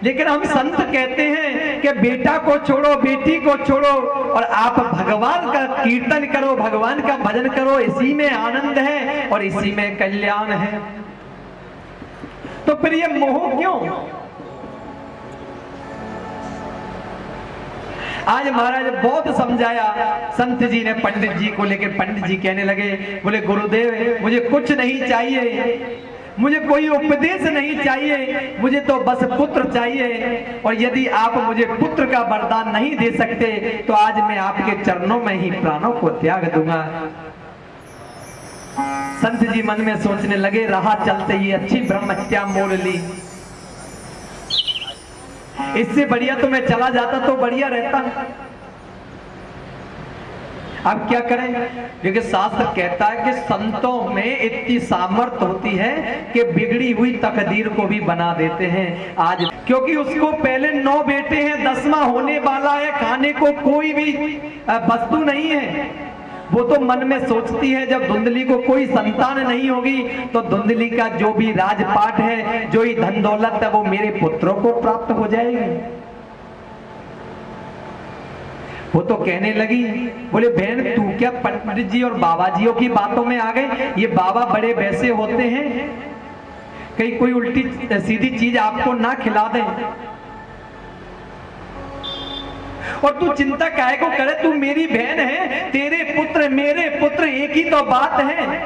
लेकिन हम संत कहते हैं कि बेटा को छोड़ो, बेटी को छोड़ो और आप भगवान का कीर्तन करो, भगवान का भजन करो, इसी में आनंद है और इसी में कल्याण है। तो फिर ये मोह क्यों? आज महाराज बहुत समझाया संत जी ने पंडित जी को, लेकर पंडित जी कहने लगे, बोले गुरुदेव मुझे कुछ नहीं चाहिए, मुझे कोई उपदेश नहीं चाहिए, मुझे तो बस पुत्र चाहिए, और यदि आप मुझे पुत्र का वरदान नहीं दे सकते तो आज मैं आपके चरणों में ही प्राणों को त्याग दूंगा। संत जी मन में सोचने लगे, रहा चलते ही अच्छी ब्रह्म हत्या मोल ली, इससे बढ़िया तो मैं चला जाता तो बढ़िया रहता। अब क्या करें? क्योंकि शास्त्र कहता है कि संतों में इतनी सामर्थ्य होती है कि बिगड़ी हुई तकदीर को भी बना देते हैं। आज क्योंकि उसको पहले 9 बेटे हैं, 10वां होने वाला है, खाने को कोई भी वस्तु नहीं है। वो तो मन में सोचती है जब धुंधली को कोई संतान नहीं होगी तो धुंधली का जो भी राजपाट है, जो ही धन दौलत है, वो मेरे पुत्रों को प्राप्त हो जाएगी। वो तो कहने लगी, बोले बहन तू क्या पंडित जी और बाबा जियों की बातों में आ गए? ये बाबा बड़े वैसे होते हैं, कहीं कोई उल्टी सीधी चीज आपको ना खिला दें। और तू चिंता काहे को करे? तू मेरी बहन है, तेरे पुत्र मेरे पुत्र एक ही तो बात है।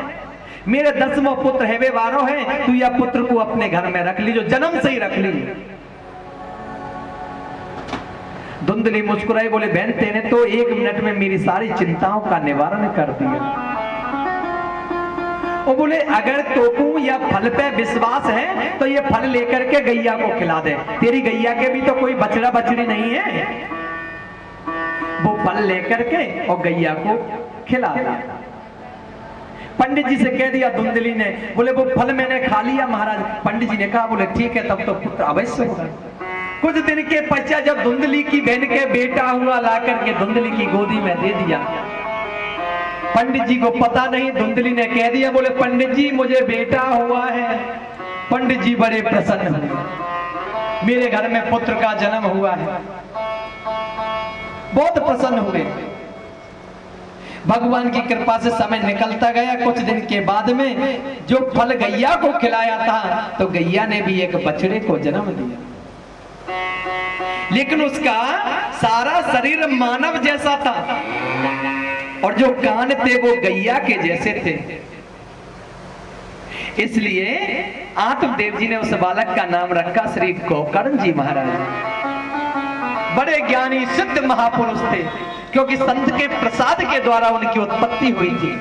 मेरे 10वां पुत्र है, वे 12 है, तू या पुत्र को अपने घर में रख ली, जो जन्म से ही रख ली। धुंधली मुस्कुराई, बोले बहन तेने तो 1 मिनट में मेरी सारी चिंताओं का निवारण कर दिया। और बोले अगर तोकू या फल पे विश्वास है तो ये फल लेकर के गैया को खिला दे, तेरी गैया के भी तो कोई बछड़ा बछड़ी नहीं है। वो फल लेकर के और गैया को खिला दिया। पंडित जी से कह दिया धुंधली ने, बोले वो फल मैंने खा लिया महाराज। पंडित जी ने कहा, बोले ठीक है, तब तो पुत्र अवश्य होगा। कुछ दिन के पश्चात जब धुंधली की बहन के बेटा हुआ, ला करके धुंधली की गोदी में दे दिया। पंडित जी को पता नहीं, धुंधली ने कह दिया, बोले पंडित जी मुझे बेटा हुआ है। पंडित जी बड़े प्रसन्न हुए, मेरे घर में पुत्र का जन्म हुआ है, बहुत प्रसन्न हुए। भगवान की कृपा से समय निकलता गया। कुछ दिन के बाद में जो फल गैया को खिलाया था तो गैया ने भी एक बछड़े को जन्म दिया, लेकिन उसका सारा शरीर मानव जैसा था और जो कान थे वो गैया के जैसे थे। इसलिए आत्मदेव जी ने उस बालक का नाम रखा श्री गोकर्ण जी महाराज। बड़े ज्ञानी सिद्ध महापुरुष थे, क्योंकि संत के प्रसाद के द्वारा उनकी उत्पत्ति हुई थी।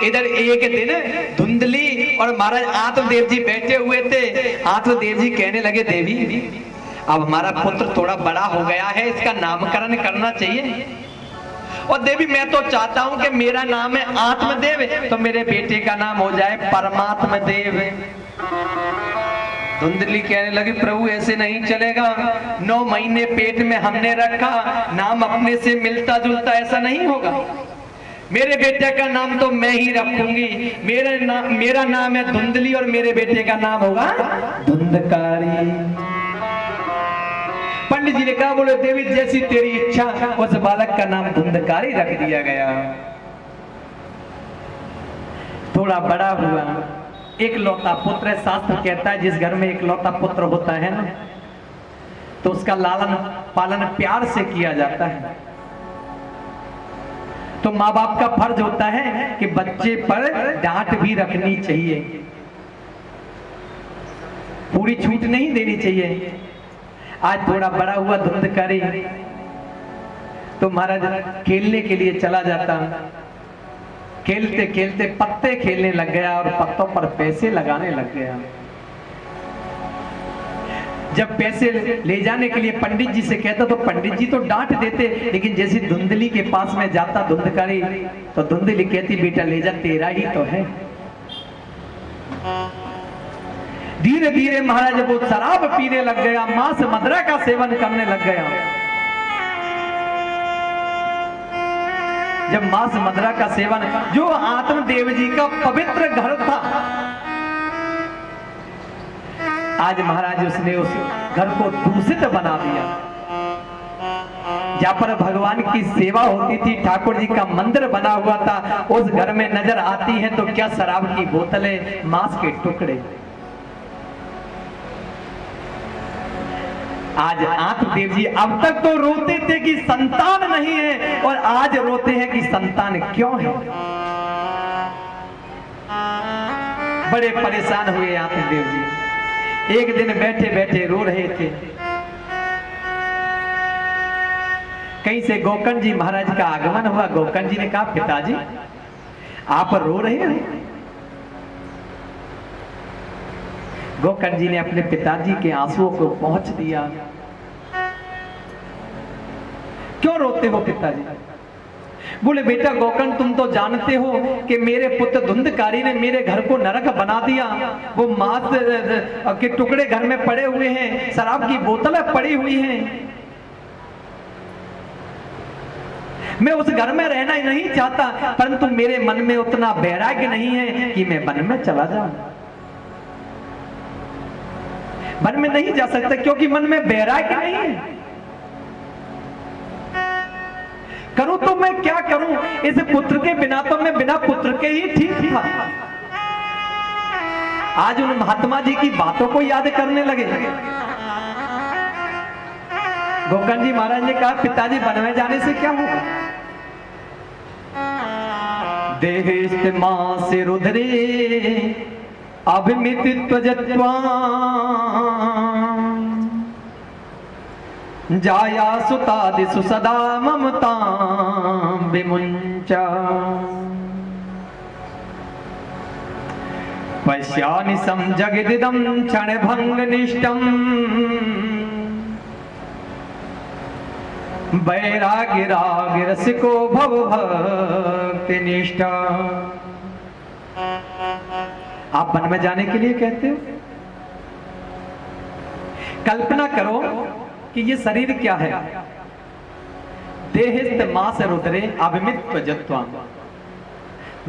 इधर एक दिन धुंधली और महाराज आत्मदेव जी बैठे हुए थे। आत्मदेव जी कहने लगे, देवी अब हमारा पुत्र थोड़ा बड़ा हो गया है, इसका नामकरण करना चाहिए। और देवी मैं तो चाहता हूं कि मेरा नाम है आत्मदेव, तो मेरे बेटे का नाम हो जाए परमात्मा देव। धुंधली कहने लगी, प्रभु ऐसे नहीं चलेगा, 9 महीने पेट में हमने रखा, नाम अपने से मिलता जुलता ऐसा नहीं होगा। मेरे बेटे का नाम तो मैं ही रखूंगी। मेरा नाम है धुंधली और मेरे बेटे का नाम होगा धुंधकारी। पंडित जी ने कहा, बोले देवी जैसी तेरी इच्छा। उस बालक का नाम धुंधकारी रख दिया गया। थोड़ा बड़ा हुआ, एक लौता पुत्र है। शास्त्र कहता है जिस घर में एक लौता पुत्र होता है ना, तो उसका लालन पालन प्यार से किया जाता है। तो माँ बाप का फर्ज होता है कि बच्चे पर डांट भी रखनी चाहिए, पूरी छूट नहीं देनी चाहिए। आज थोड़ा बड़ा हुआ धुंधकारी, तो महाराज खेलने के लिए चला जाता। खेलते खेलते पत्ते खेलने लग गया और पत्तों पर पैसे लगाने लग गया। जब पैसे ले जाने के लिए पंडित जी से कहता तो पंडित जी तो डांट देते, लेकिन जैसे धुंधली के पास में जाता धुंधकारी, तो धुंधली कहती बेटा ले जा, तेरा ही तो है। धीरे धीरे महाराज वो शराब पीने लग गया, मांस मदिरा का सेवन करने लग गया। जब मांस मदिरा का सेवन, जो आत्मदेव जी का पवित्र घर था, आज महाराज उसने उस घर को दूषित बना दिया। जहाँ पर भगवान की सेवा होती थी, ठाकुर जी का मंदिर बना हुआ था, उस घर में नजर आती है तो क्या शराब की बोतलें, मांस के टुकड़े। आज आत्मदेव जी अब तक तो रोते थे कि संतान नहीं है, और आज रोते हैं कि संतान क्यों है। बड़े परेशान हुए आत्मदेव जी। एक दिन बैठे बैठे रो रहे थे, कहीं से गोकर्ण जी महाराज का आगमन हुआ। गोकर्ण जी ने कहा, पिताजी आप रो रहे हैं। गोकर्ण जी ने अपने पिताजी के आंसुओं को पहुंच दिया। क्यों रोते हो पिताजी? बोले, बेटा गोकर्ण तुम तो जानते हो कि मेरे पुत्र धुंधकारी ने मेरे घर को नरक बना दिया। वो मांस के टुकड़े घर में पड़े हुए हैं, शराब की बोतलें पड़ी हुई हैं। मैं उस घर में रहना ही नहीं चाहता, परंतु मेरे मन में उतना वैराग्य नहीं है कि मैं वन में चला जाऊं। वन में नहीं जा सकता क्योंकि मन में वैराग्य नहीं है। करूं तो मैं क्या करूं? इस पुत्र के बिना तो मैं बिना पुत्र के ही ठीक था। आज उन महात्मा जी की बातों को याद करने लगे। गोकर्ण जी महाराज ने कहा, पिताजी वन में जाने से क्या होगा? देहेस्तेमास रुद्रे अभिमित त्वजत्वा जाया सुतादिषु सदा ममतां विमुञ्चा पश्यामि संजगदिदं क्षणभङ्गनिष्ठम् वैराग्यरागरसिको भवभक्तिनिष्ठा। आप वन में जाने के लिए कहते हो? कल्पना करो कि ये शरीर क्या है। देहिस्त मांस रुद्रे अभिमित त्वजत्वा।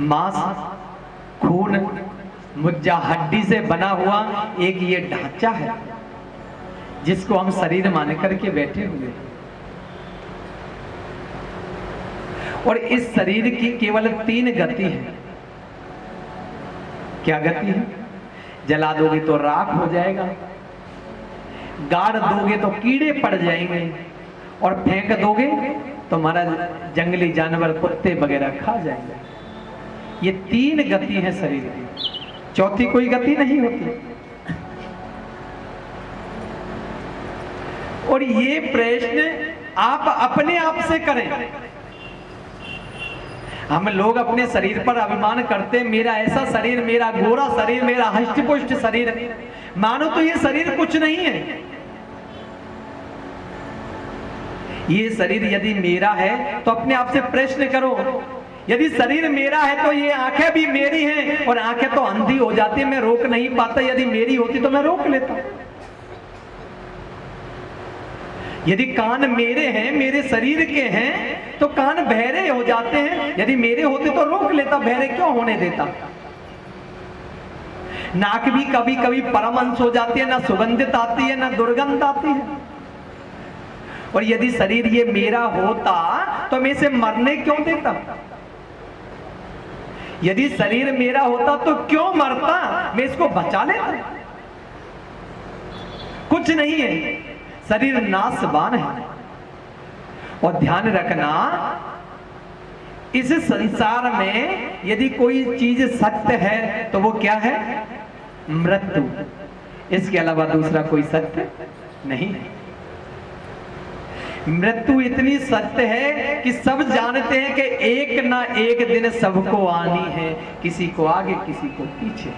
मांस, खून, मुज्जा, हड्डी से बना हुआ एक ये ढांचा है जिसको हम शरीर मान करके बैठे हुए हैं। और इस शरीर की केवल 3 गति है। क्या गति है? जला दोगे तो राख हो जाएगा, गाड़ दोगे तो कीड़े पड़ जाएंगे, और फेंक दोगे तो हमारा जंगली जानवर कुत्ते वगैरह खा जाएंगे। ये 3 गति है शरीर की, चौथी कोई गति नहीं होती। और ये प्रश्न आप अपने आप से करें। हम लोग अपने शरीर पर अभिमान करते हैं, मेरा ऐसा शरीर, मेरा गोरा शरीर, मेरा हष्ट-पुष्ट शरीर। मानो तो ये शरीर कुछ नहीं है। ये शरीर यदि मेरा है तो अपने आप से प्रश्न करो, यदि शरीर मेरा है तो ये आंखें भी मेरी हैं, और आंखें तो अंधी हो जाती है, मैं रोक नहीं पाता। यदि मेरी होती तो मैं रोक लेता। यदि कान मेरे हैं, मेरे शरीर के हैं, तो कान बहरे हो जाते हैं। यदि मेरे होते तो रोक लेता, बहरे क्यों होने देता। नाक भी कभी कभी परमहंस हो जाती है, ना सुगंधित आती है ना दुर्गंध आती है। और यदि शरीर ये मेरा होता तो मैं इसे मरने क्यों देता? यदि शरीर मेरा होता तो क्यों मरता? मैं इसको बचा लेता। कुछ नहीं है, शरीर नाशवान है। और ध्यान रखना, इस संसार में यदि कोई चीज सत्य है तो वो क्या है? मृत्यु। इसके अलावा दूसरा कोई सत्य नहीं है। मृत्यु इतनी सत्य है कि सब जानते हैं कि एक ना एक दिन सबको आनी है, किसी को आगे किसी को पीछे।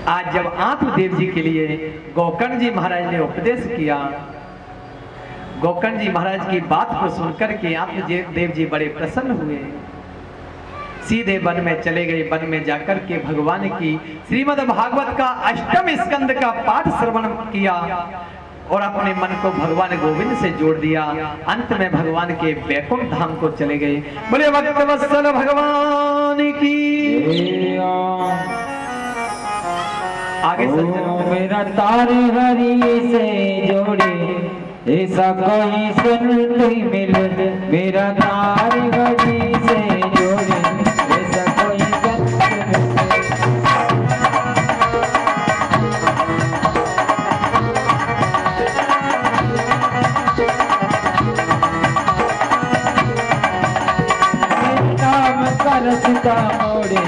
आज जब आत्मदेव जी के लिए गोकर्ण जी महाराज ने उपदेश किया, गोकर्ण जी महाराज की बात को सुनकर के आत्मदेव जी बड़े प्रसन्न हुए। सीधे वन में चले गए। वन में जाकर के भगवान की श्रीमद् भागवत का 8वें स्कंद का पाठ श्रवण किया और अपने मन को भगवान गोविंद से जोड़ दिया। अंत में भगवान के वैकुंठ धाम को चले गए। बोले भक्तवत्सल भगवान की। आगे सज्जनों मेरा तार हरि से जोड़े ऐसा कोई संत मिले, मेरा तार हरि से जोड़े ऐसा कोई संत मिले। नाम का रस्ता मोड़े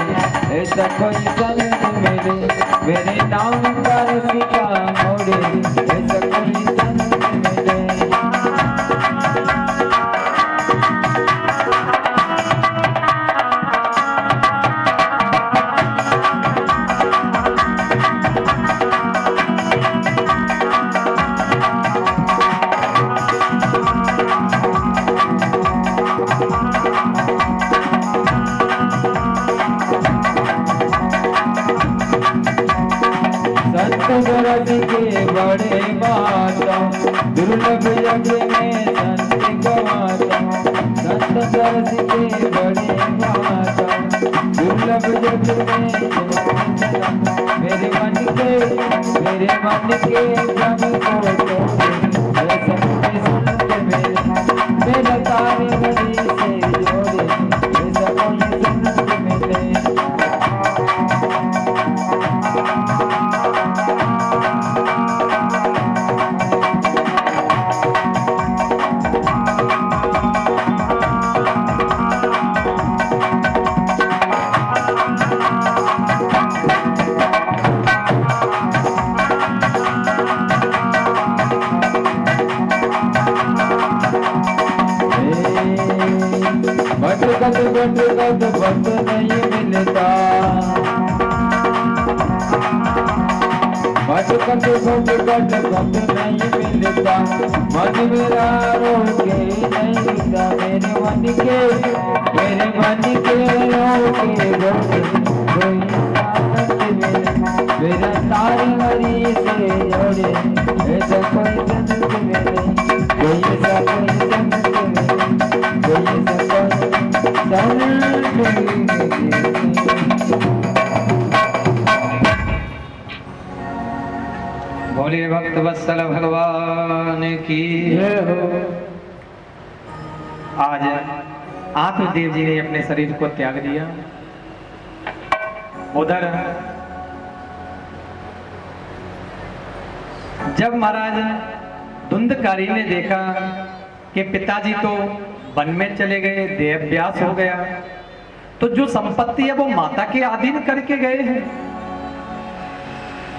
ऐसा कोई संत मिले, मेरे नाम का रस्ता मोड़े ऐसा कोई संत मिले। संत गरज के बड़े बातों दुर्लभ जग में संत गवाता। संत गरज के बड़े बातों दुर्लभ जग में मेरे मन के भ्रम को तोड़े ऐसा कोई संत मिले, मेरा तार हरि से जोड़े ऐसा कोई संत मिले। भटकत नहीं मिलता, भटकत नहीं मिलता, मन मेरा रोके नहीं मिलता, मेरे मन के रोके रोके कोई संत मिले, मेरा तार हरि से जोड़े ऐसा कोई संत मिले, कोई ऐसा कोई संत मिले, कोई ऐसा कोई बोलिए भक्त वत्सल भगवान की। आज आत्मदेव जी ने अपने शरीर को त्याग दिया। उधर जब महाराज धुंधकारी ने देखा कि पिताजी तो वन में चले गए, देहाभ्यास हो गया, तो जो संपत्ति है वो माता के अधीन करके गए हैं,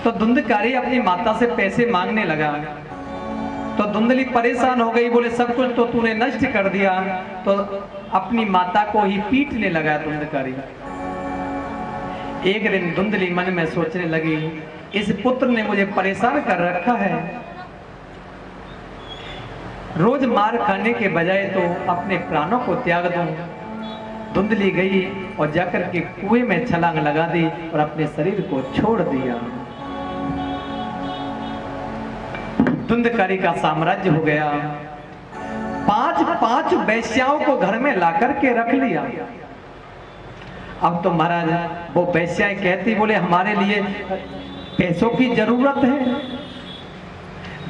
तो धुंधकारी अपनी माता से पैसे मांगने लगा। तो धुंधली परेशान हो गई, बोले सब कुछ तो तूने नष्ट कर दिया। तो अपनी माता को ही पीटने लगा धुंधकारी। एक दिन धुंधली मन में सोचने लगी, इस पुत्र ने मुझे परेशान कर रखा है, रोज मार खाने के बजाय तो अपने प्राणों को त्याग दूं। धुंधली गई और जाकर के कुएं में छलांग लगा दी और अपने शरीर को छोड़ दिया। धुंधकारी का साम्राज्य हो गया। 5 वैश्याओं को घर में लाकर के रख लिया। अब तो महाराज वो वैश्याएं कहती, बोले हमारे लिए पैसों की जरूरत है,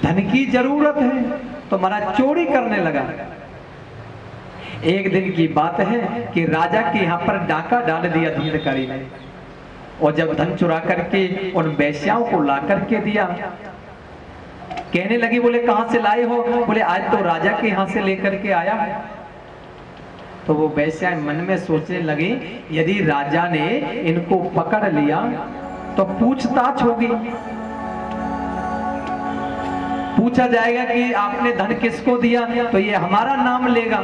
धन की जरूरत है, तो महाराज चोरी करने लगा। एक दिन की बात है कि राजा के यहाँ पर डाका डाल दिया धुंधकारी ने, और जब धन चुरा करके उन वैश्याओं को ला करके दिया, कहने लगी, बोले कहां से लाए हो? बोले आज तो राजा के यहाँ से लेकर के आया। तो वो वैश्याएं मन में सोचने लगी, यदि राजा ने इनको पकड़ लिया तो पूछताछ होगी, पूछा जाएगा कि आपने धन किसको दिया, तो ये हमारा नाम लेगा,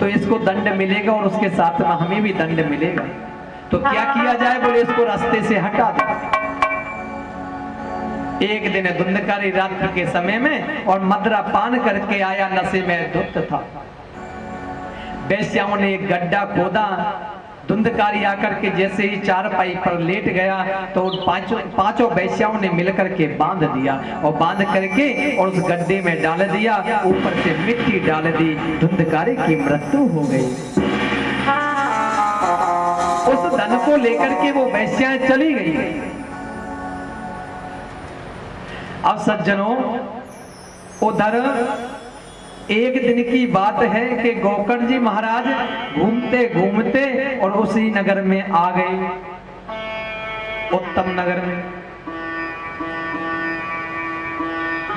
तो इसको दंड मिलेगा और उसके साथ में हमें भी दंड मिलेगा। तो क्या किया जाए? बोले इसको रास्ते से हटा दो। एक दिन धुंधकारी रात्रि के समय में और मदरा पान करके आया, नशे में धुत था। वैश्याओं ने एक गड्ढा खोदा, धुंधकारी आकर के जैसे ही चारपाई पर लेट गया तो पांचों वैश्याओं ने मिलकर के बांध दिया, और बांध करके और उस गड्ढे में डाल दिया, ऊपर से मिट्टी डाल दी। धुंधकारी की मृत्यु हो गई। उस धन को लेकर के वो वैश्याएं चली गई। अब सज्जनों, उधर एक दिन की बात है कि गोकर्ण जी महाराज घूमते घूमते और उसी नगर में आ गए, उत्तम नगर में।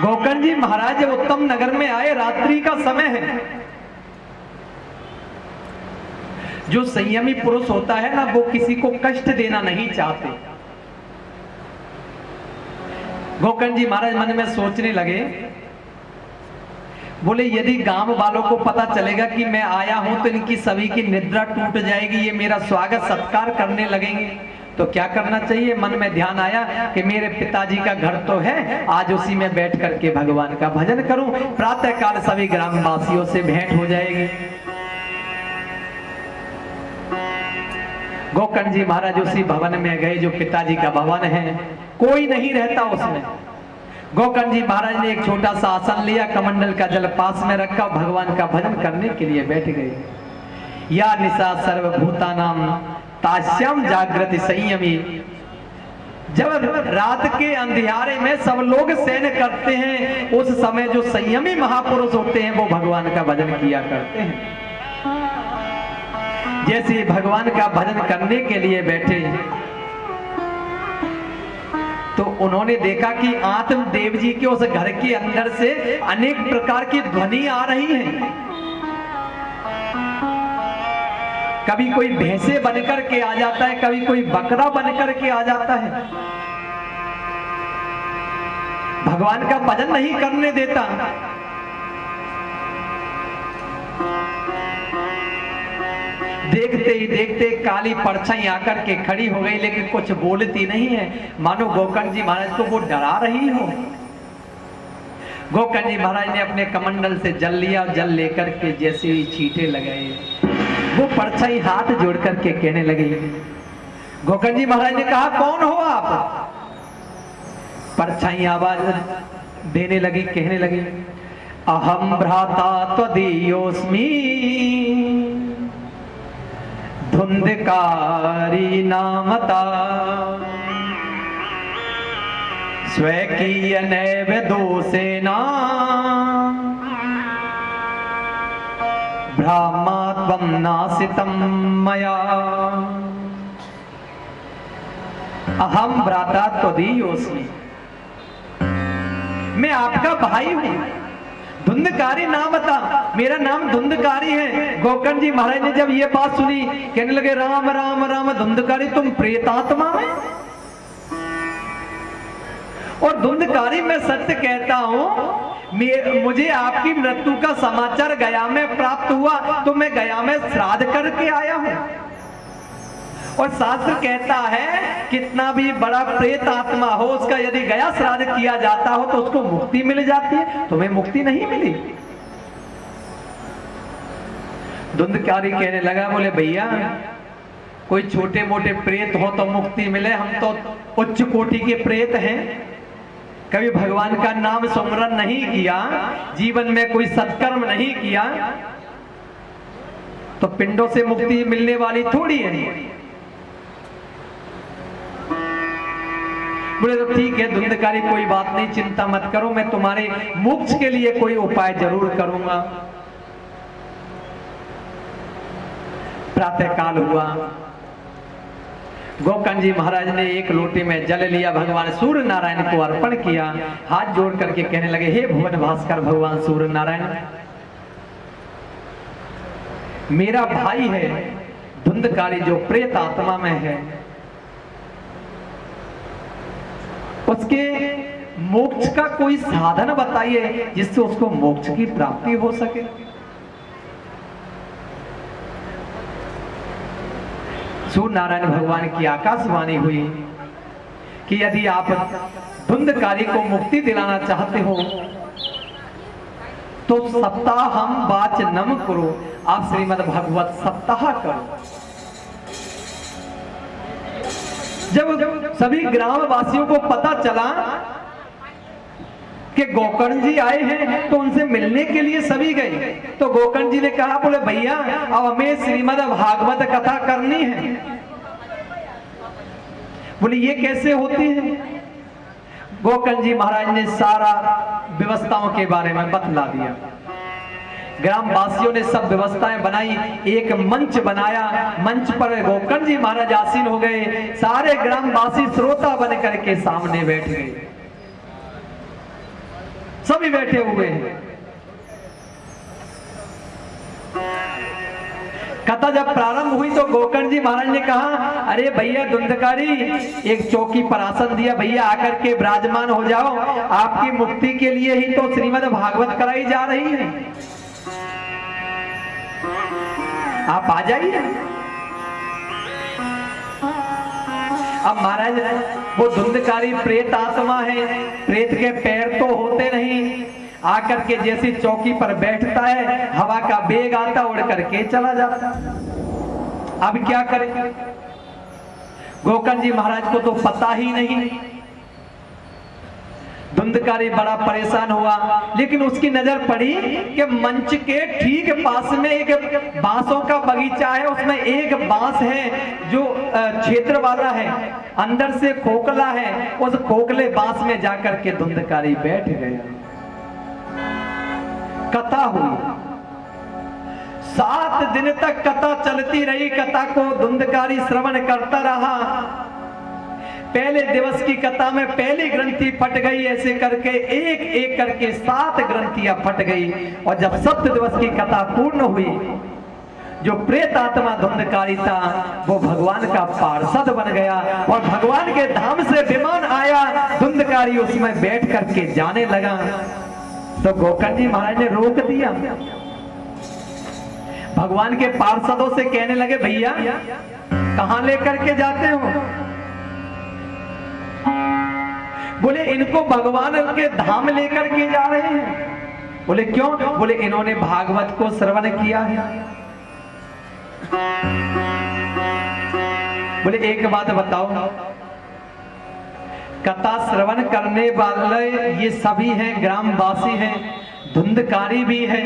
गोकर्ण जी महाराज जब उत्तम नगर में आए, रात्रि का समय है। जो संयमी पुरुष होता है ना, वो किसी को कष्ट देना नहीं चाहते। गोकर्ण जी महाराज मन में सोचने लगे, बोले यदि गांव वालों को पता चलेगा कि मैं आया हूं तो इनकी सभी की निद्रा टूट जाएगी, ये मेरा स्वागत सत्कार करने लगेंगे। तो क्या करना चाहिए? मन में ध्यान आया कि मेरे पिताजी का घर तो है, आज उसी में बैठ करके भगवान का भजन करूं, प्रातः काल सभी ग्रामवासियों से भेंट हो जाएगी। गोकर्ण जी महाराज उसी भवन में गए जो पिताजी का भवन है, कोई नहीं रहता उसमें। गोकर्ण जी महाराज ने एक छोटा सा आसन लिया, कमंडल का जल पास में रखा, भगवान का भजन करने के लिए बैठ गए। या निशा सर्वभूतानाम तास्याम जागृति संयमी। जब रात के अंधियारे में सब लोग शयन करते हैं, उस समय जो संयमी महापुरुष होते हैं वो भगवान का भजन किया करते हैं। जैसे भगवान का भजन करने के लिए बैठे तो उन्होंने देखा कि आत्म देव जी के उस घर के अंदर से अनेक प्रकार की ध्वनि आ रही हैं। कभी कोई भैंसे बनकर के आ जाता है, कभी कोई बकरा बनकर के आ जाता है, भगवान का भजन नहीं करने देता। देखते ही देखते काली परछाई आकर के खड़ी हो गई, लेकिन कुछ बोलती नहीं है, मानो गोकर्ण जी महाराज को वो डरा रही हो। गोकर्ण जी महाराज ने अपने कमंडल से जल लिया, जल लेकर के जैसे ही छींटे लगाए, वो परछाई हाथ जोड़ करके कहने लगी। गोकर्ण जी महाराज ने कहा, कौन हो आप? परछाई आवाज देने लगी, कहने लगी, अहम भ्राता त्वदीयोस्मि धुंधकारी नामता स्वकीय नैव दोषेना ब्रह्मात्मं नासितं मया। अहम भ्राता त्वदीयोस्मि, मैं आपका भाई हूं। धुंधकारी नाम बता, मेरा नाम धुंधकारी है। गोकर्ण जी महाराज ने जब ये बात सुनी, कहने लगे, राम राम राम, धुंधकारी तुम प्रेतात्मा में? और धुंधकारी मैं सत्य कहता हूं, मुझे आपकी मृत्यु का समाचार गया में प्राप्त हुआ, तो मैं गया में श्राद्ध करके आया हूं। और शास्त्र कहता है कितना भी बड़ा प्रेत आत्मा हो, उसका यदि गया श्राद्ध किया जाता हो तो उसको मुक्ति मिल जाती है, तुम्हें मुक्ति नहीं मिली। धुंधकारी कहने लगा, बोले भैया कोई छोटे मोटे प्रेत हो तो मुक्ति मिले, हम तो उच्च कोटि के प्रेत हैं, कभी भगवान का नाम सुमरन नहीं किया, जीवन में कोई सत्कर्म नहीं किया, तो पिंडों से मुक्ति मिलने वाली थोड़ी है। बोले तो ठीक है धुंधकारी, कोई बात नहीं, चिंता मत करो, मैं तुम्हारे मोक्ष के लिए कोई उपाय जरूर करूंगा। प्रातः काल हुआ, गोकर्ण जी महाराज ने एक लोटे में जल लिया, भगवान सूर्य नारायण को अर्पण किया, हाथ जोड़ करके कहने लगे, हे भुवन भास्कर भगवान सूर्य नारायण, मेरा भाई है धुंधकारी जो प्रेत आत्मा में है, उसके मोक्ष का कोई साधन बताइए जिससे उसको मोक्ष की प्राप्ति हो सके। सूर्य नारायण भगवान की आकाशवाणी हुई कि यदि आप धुंधकारी को मुक्ति दिलाना चाहते हो तो सप्ताहम वाचनम करो, आप श्रीमद् भागवत सप्ताह करो। जब सभी ग्राम वासियों को पता चला कि गोकर्ण जी आए हैं तो उनसे मिलने के लिए सभी गए, तो गोकर्ण जी ने कहा, बोले भैया अब हमें श्रीमद् भागवत कथा करनी है। बोले ये कैसे होती है? गोकर्ण जी महाराज ने सारा व्यवस्थाओं के बारे में बतला दिया। ग्रामवासियों ने सब व्यवस्थाएं बनाई, एक मंच बनाया, मंच पर गोकर्ण जी महाराज आसीन हो गए, सारे ग्रामवासी श्रोता बन करके सामने बैठ गए, सभी बैठे हुए हैं। कथा जब प्रारंभ हुई तो गोकर्ण जी महाराज ने कहा, अरे भैया धुंधकारी, एक चौकी पर आसन दिया, भैया आकर के विराजमान हो जाओ, आपकी मुक्ति के लिए ही तो श्रीमद् भागवत कराई जा रही है, आप आ जाइए। अब महाराज वो धुंधकारी प्रेत आत्मा है, प्रेत के पैर तो होते नहीं, आकर के जैसी चौकी पर बैठता है, हवा का बेग आता, उड़ करके चला जाता। अब क्या करें? गोकर्ण जी महाराज को तो पता ही नहीं। धुंधकारी बड़ा परेशान हुआ, लेकिन उसकी नजर पड़ी कि मंच के ठीक पास में एक बांसों का बगीचा है, उसमें एक बांस है जो क्षेत्र वाला है, अंदर से खोखला है, उस खोखले बांस में जाकर के धुंधकारी बैठ गया। कथा हुई, 7 दिन तक कथा चलती रही, कथा को धुंधकारी श्रवण करता रहा। पहले दिवस की कथा में पहली ग्रंथि फट गई, ऐसे करके एक एक करके 7 ग्रंथियां फट गई। और जब 7 दिवस की कथा पूर्ण हुई, जो प्रेत आत्मा धुंधकारी था वो भगवान का पार्षद बन गया और भगवान के धाम से विमान आया, धुंधकारी उसमें बैठ करके जाने लगा। तो गोकर्ण जी महाराज ने रोक दिया, भगवान के पार्षदों से कहने लगे, भैया कहां लेकर के जाते हो? बोले इनको भगवान के धाम लेकर के जा रहे हैं। बोले क्यों? बोले इन्होंने भागवत को श्रवण किया है। बोले एक बात बताओ, कथा श्रवण करने वाले ये सभी हैं, ग्रामवासी हैं, धुंधकारी भी है,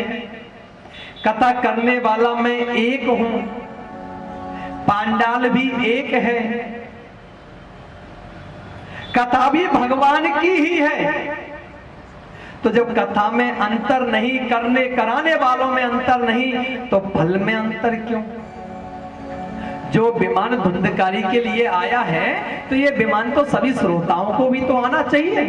कथा करने वाला मैं एक हूं, पांडाल भी एक है, कथा भी भगवान की ही है। तो जब कथा में अंतर नहीं, करने कराने वालों में अंतर नहीं, तो फल में अंतर क्यों? जो विमान धुंधकारी के लिए आया है, तो ये विमान तो सभी श्रोताओं को भी तो आना चाहिए।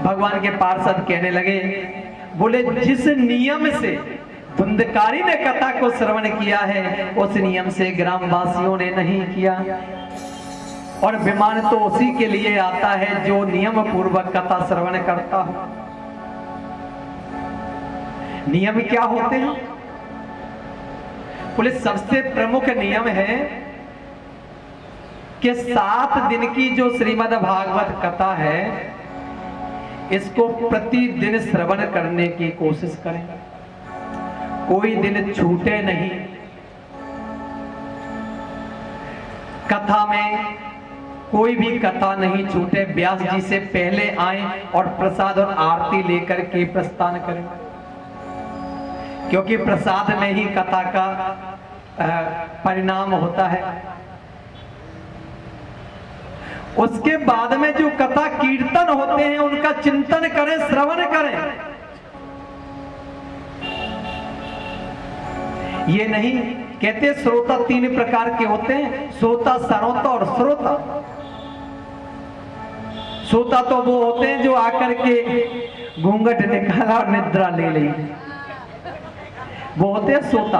भगवान के पार्षद कहने लगे, बोले जिस नियम से धुंधकारी ने कथा को श्रवण किया है, उस नियम से ग्रामवासियों ने नहीं किया। और विमान तो उसी के लिए आता है जो नियम पूर्वक कथा श्रवण करता हो। नियम क्या होते हैं? बोले सबसे प्रमुख नियम है कि 7 दिन की जो श्रीमद् भागवत कथा है, इसको प्रतिदिन श्रवण करने की कोशिश करें, कोई दिन छूटे नहीं। कथा में कोई भी कथा नहीं छूटे, व्यास जी से पहले आए और प्रसाद और आरती लेकर के प्रस्थान करें, क्योंकि प्रसाद में ही कथा का परिणाम होता है। उसके बाद में जो कथा कीर्तन होते हैं उनका चिंतन करें, श्रवण करें। ये नहीं कहते, श्रोता 3 प्रकार के होते हैं, श्रोता, सरोता और श्रोता। श्रोता तो वो होते हैं जो आकर के घूंघट निकाला और निद्रा ले ली, वो होते हैं श्रोता।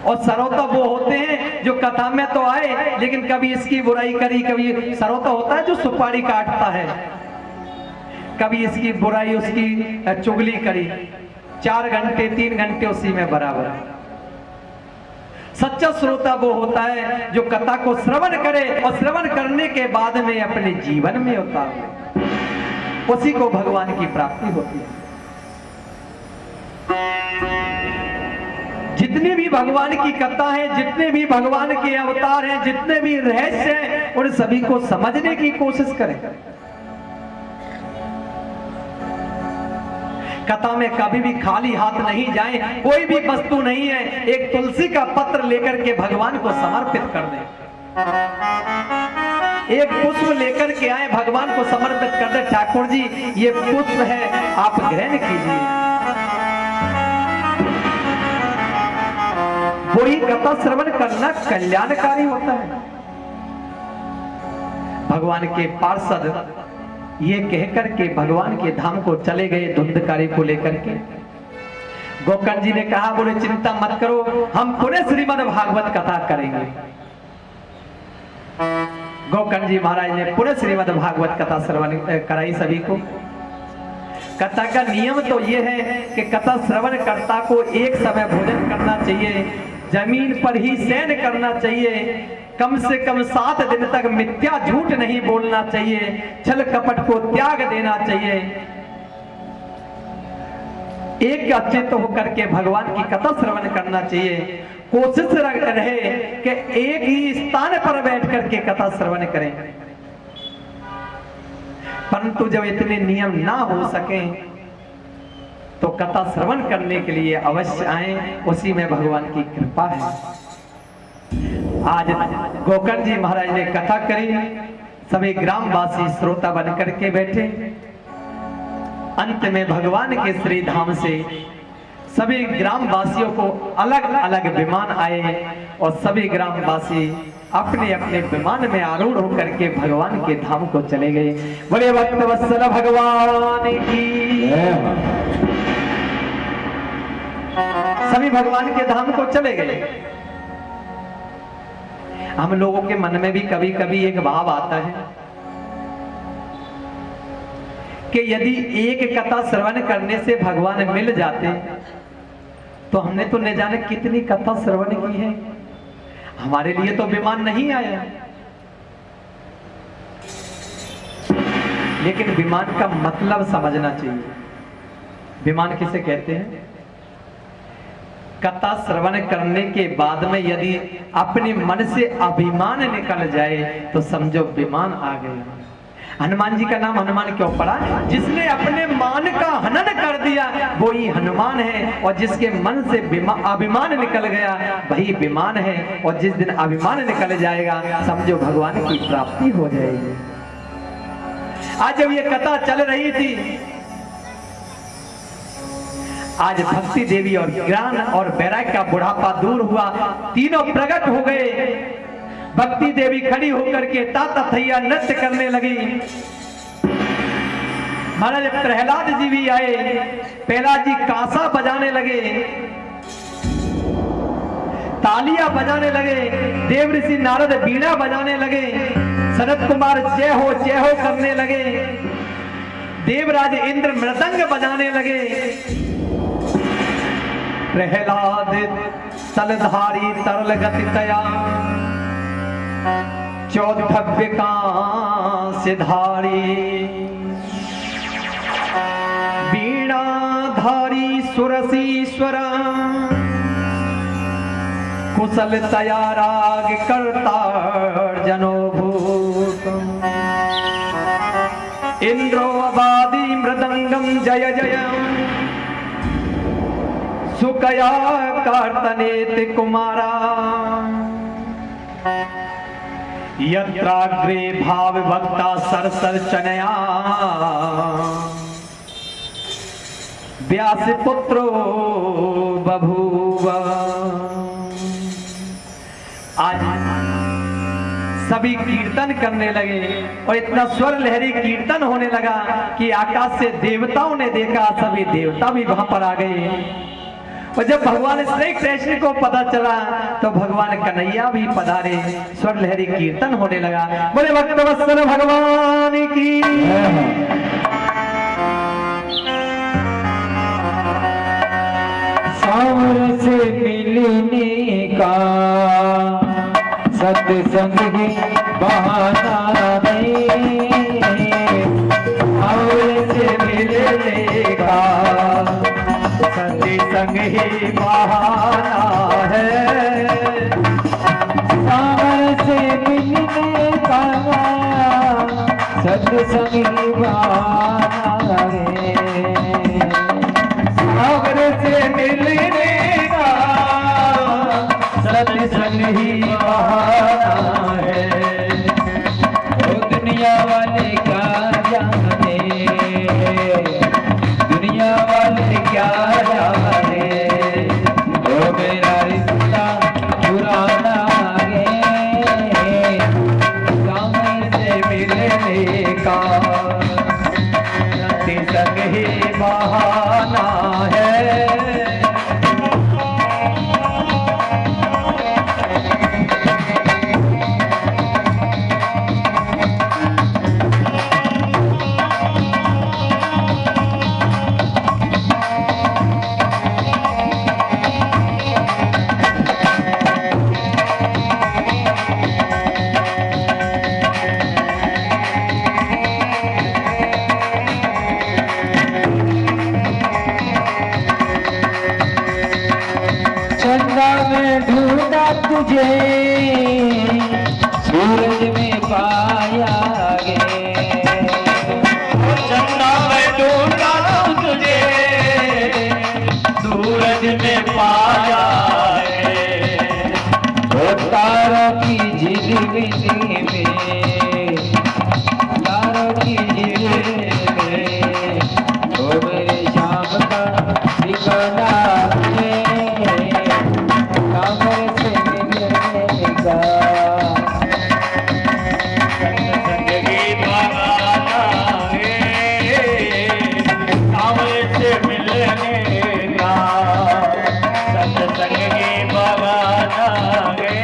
और सरोता वो होते हैं जो कथा में तो आए लेकिन कभी इसकी बुराई करी, कभी सरोता होता है जो सुपारी काटता है, कभी इसकी बुराई, उसकी चुगली करी, 4 घंटे 3 घंटे उसी में बराबर। सच्चा श्रोता वो होता है जो कथा को श्रवण करे और श्रवण करने के बाद में अपने जीवन में उतारे, उसी को भगवान की प्राप्ति होती है। जितनी भी भगवान की कथा है, जितने भी भगवान के अवतार हैं, जितने भी रहस्य हैं, उन सभी को समझने की कोशिश करें। कथा में कभी भी खाली हाथ नहीं जाएं, कोई भी वस्तु नहीं है, एक तुलसी का पत्र लेकर के भगवान को समर्पित कर दें। एक पुष्प लेकर के आए, भगवान को समर्पित कर दे, ठाकुर जी ये पुष्प है, आप ग्रहण कीजिए। वही कथा श्रवण करना कल्याणकारी होता है। भगवान के पार्षद ये कहकर के भगवान के धाम को चले गए धुंधकारी को लेकर के। गोकर्ण जी ने कहा, बोले चिंता मत करो, हम पुनः श्रीमद् भागवत कथा करेंगे। गोकर्ण जी महाराज ने पुनः श्रीमद् भागवत कथा श्रवण कराई सभी को। कथा का नियम तो ये है कि कथा श्रवण कर्ता को एक समय भोजन करना चाहिए, जमीन पर ही शयन करना चाहिए, कम से कम 7 दिन तक मिथ्या झूठ नहीं बोलना चाहिए, छल कपट को त्याग देना चाहिए, एक अचेत होकर के भगवान की कथा श्रवण करना चाहिए। कोशिश रहे कि एक ही स्थान पर बैठ करके कथा श्रवण करें। परंतु जब इतने नियम ना हो सके तो कथा श्रवण करने के लिए अवश्य आए, उसी में भगवान की कृपा है। आज गोकर्ण जी महाराज ने कथा करी, सभी ग्रामवासी श्रोता बन करके बैठे। अंत में भगवान के श्री धाम से सभी ग्रामवासियों को अलग अलग विमान आए और सभी ग्रामवासी अपने अपने विमान में आरूढ़ होकर के भगवान के धाम को चले गए। बोले भक्त वत्सल भगवान की। सभी भगवान के धाम को चले गए। हम लोगों के मन में भी कभी कभी एक भाव आता है कि यदि एक कथा श्रवण करने से भगवान मिल जाते तो हमने तो न जाने कितनी कथा श्रवण की है, हमारे लिए तो विमान नहीं आया। लेकिन विमान का मतलब समझना चाहिए। विमान किसे कहते हैं? कथा श्रवण करने के बाद में यदि अपने मन से अभिमान निकल जाए तो समझो विमान आ गया। हनुमान जी का नाम हनुमान क्यों पड़ा? जिसने अपने मान का हनन कर दिया वही हनुमान है, और जिसके मन से अभिमान निकल गया वही विमान है। और जिस दिन अभिमान निकल जाएगा समझो भगवान की प्राप्ति हो जाएगी। आज जब ये कथा चल रही थी, आज भक्ति देवी और ज्ञान और वैराग्य का बुढ़ापा दूर हुआ, तीनों प्रकट हो गए। भक्ति देवी खड़ी होकर के ताता थैया नृत्य करने लगी। महाराज प्रहलाद जी भी आए, प्रहलाद जी कांसा बजाने लगे, तालियां बजाने लगे, देव ऋषि नारद बीड़ा बजाने लगे, सनत कुमार जय हो करने लगे, देवराज इंद्र मृदंग बजाने लगे। प्रहलाद तलधारी तरल गति तया चौदभव्य कांस्यधारी, वीणाधारी सुरसीश्वर, कुशल तया राग कर्तार्जनो भूत, इंद्रो अबादि मृदंगम जय जय, सुकया कार्तनेति कुमारा, यत्राग्रे भाव भक्ता सरसर चनया, व्यास पुत्रो बभूव। आज सभी कीर्तन करने लगे और इतना स्वर लहरी कीर्तन होने लगा कि आकाश से देवताओं ने देखा, सभी देवता भी वहां पर आ गए। और जब भगवान श्री कृष्ण को पता चला तो भगवान कन्हैया भी पधारे, स्वर लहरी कीर्तन होने लगा। बोले भक्त वत्सल भगवान की। सावर से मिलने का सत्संग ही बहाना नहीं, सावर से मिलने का सत्संग ही बहाना है, सावर से मिलने का सत्संग ही बहाना है, सावर से मिलने का सत्संग ही बहाना है। तुझे सूरज में पाया गे, चंदा में ढूंढा तुझे सूरज में पाया है। तारों की झिलमिली में, तारों की झिलमिली में, ओ मेरे शाम का ठिकाना है, कांवड़ से मिलने का। जिंदगी बहाना है, कांवड़ से मिलने का, सत्संग की बहाना है।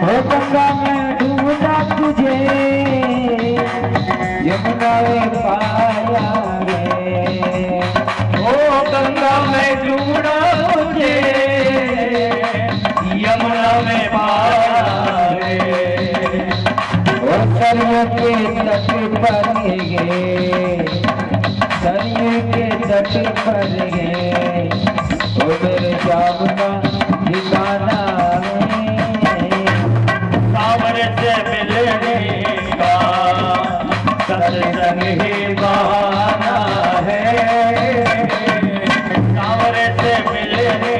हो गंगा में ढूंढा तुझे, यमुना में पाया रे, ओ गंगा में ढूंढा तुझे, यमुना में पाया रे। और सरयू के तट पर गए, सरयू के तट पर गए, ओ मेरे श्याम का ठिकाना है, कांवड़ से मिलने का, सत्संग ही बहाना है। कांवड़ से मिलने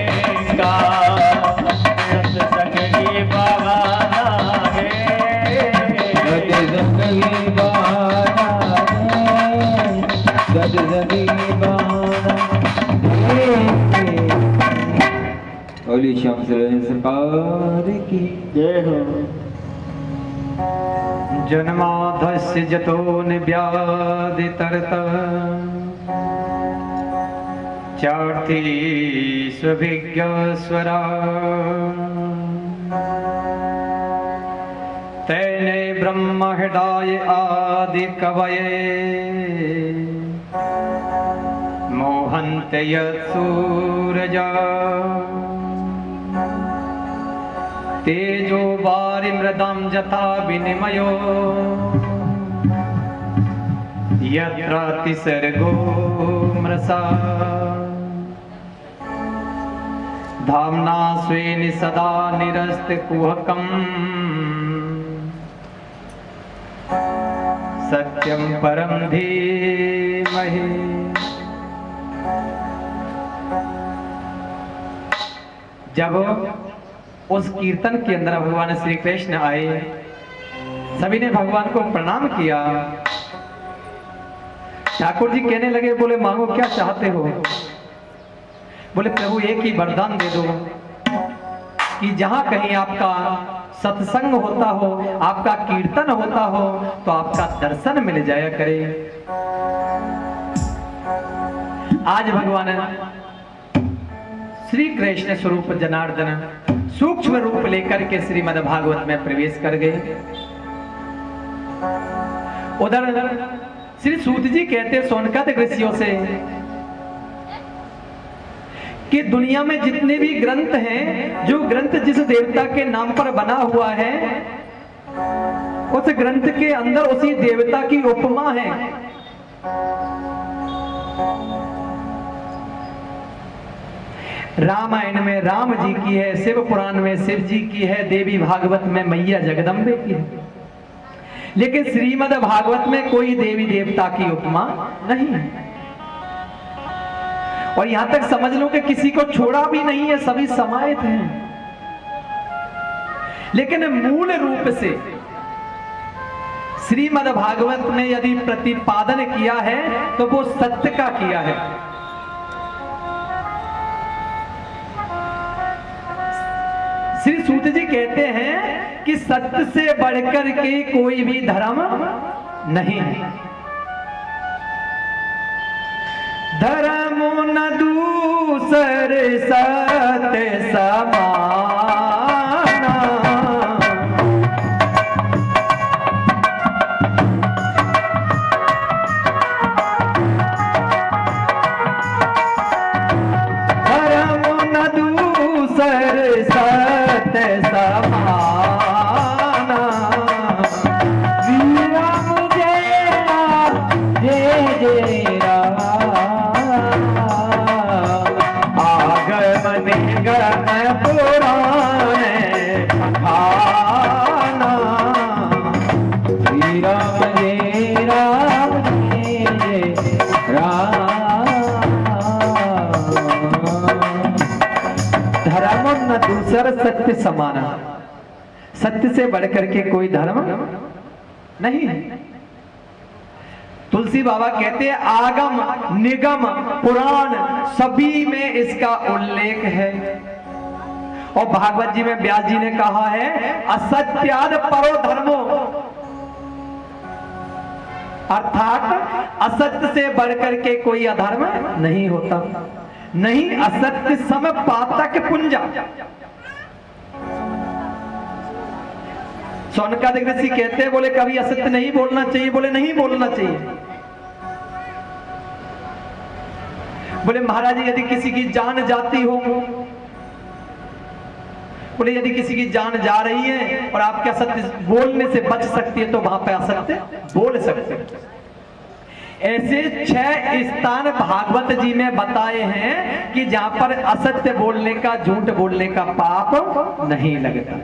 का, सत्संग ही बहाना है। सत्संगी बहाना है, सत्संगी बहाना है। ओली श्याम सरकार की जय हो। जन्माधस्य जतो व्याधि तरत चार्थी स्वभिज्ञ स्वरा, तेने ब्रह्म हृदय आदि कवये, मोहन्ते यत्सूरजा, तेजो वारि मृदं जथा विनिमयो, यत्र तिसर्गो मृषा, धाम्ना स्वेन सदा निरस्तकुहकम्, सत्यं परं धीमहि। जब उस कीर्तन के अंदर भगवान श्री कृष्ण आए, सभी ने भगवान को प्रणाम किया। ठाकुर जी कहने लगे, बोले मांगो क्या चाहते हो? बोले प्रभु एक ही वरदान दे दो कि जहां कहीं आपका सत्संग होता हो, आपका कीर्तन होता हो, तो आपका दर्शन मिल जाया करे। आज भगवान श्री कृष्ण स्वरूप जनार्दन सूक्ष्म रूप लेकर के श्रीमद् भागवत में प्रवेश कर गए। उधर श्री सूत जी कहते सोनकादिक ऋषियों से कि दुनिया में जितने भी ग्रंथ हैं, जो ग्रंथ जिस देवता के नाम पर बना हुआ है, उस ग्रंथ के अंदर उसी देवता की उपमा है। रामायण में राम जी की है, शिव पुराण में शिव जी की है, देवी भागवत में मैया जगदम्बे की है, लेकिन श्रीमद् भागवत में कोई देवी देवता की उपमा नहीं है। और यहां तक समझ लो कि किसी को छोड़ा भी नहीं है, सभी समाहित हैं। लेकिन मूल रूप से श्रीमद् भागवत में यदि प्रतिपादन किया है तो वो सत्य का किया है। श्री सूत जी कहते हैं कि सत्य से बढ़कर के कोई भी धर्म नहीं है। धर्म न दूसर सत्य समाना, समाना। श्री राम जय जय राम, आगम निगम पुराण खाना। श्री राम जय राम। धर्म न दूसर सत्य समाना। सत्य से बढ़कर के कोई धर्म नहीं। तुलसी बाबा कहते हैं आगम निगम पुराण सभी में इसका उल्लेख है। और भागवत जी में व्यास जी ने कहा है असत्याद परो धर्मो, अर्थात असत्य से बढ़कर के कोई अधर्म नहीं होता। नहीं असत्य सम पातक पुंजा। सोनकादिक ऋषि कहते हैं, बोले कभी असत्य नहीं बोलना चाहिए, बोले नहीं बोलना चाहिए। बोले महाराज जी यदि किसी की जान जाती हो, बोले यदि किसी की जान जा रही है और आपके असत्य बोलने से बच सकती है तो वहां पे असत्य बोल सकते हैं। ऐसे 6 स्थान भागवत जी में बताए हैं कि जहां पर असत्य बोलने का झूठ बोलने का पाप नहीं लगता।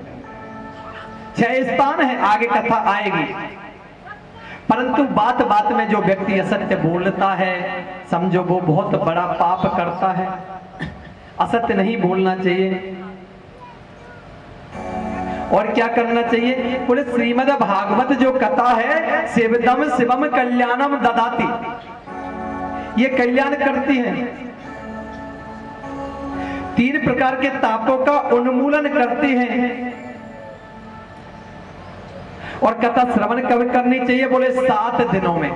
6 स्थान है, आगे कथा आएगी। परंतु बात बात में जो व्यक्ति असत्य बोलता है समझो वो बहुत बड़ा पाप करता है। असत्य नहीं बोलना चाहिए। और क्या करना चाहिए? बोले श्रीमद् भागवत जो कथा है सेवदम शिवम कल्याणम ददाती, ये कल्याण करती है। 3 प्रकार के तापों का उन्मूलन करती है। और कथा श्रवण कब करनी चाहिए? बोले 7 दिनों में।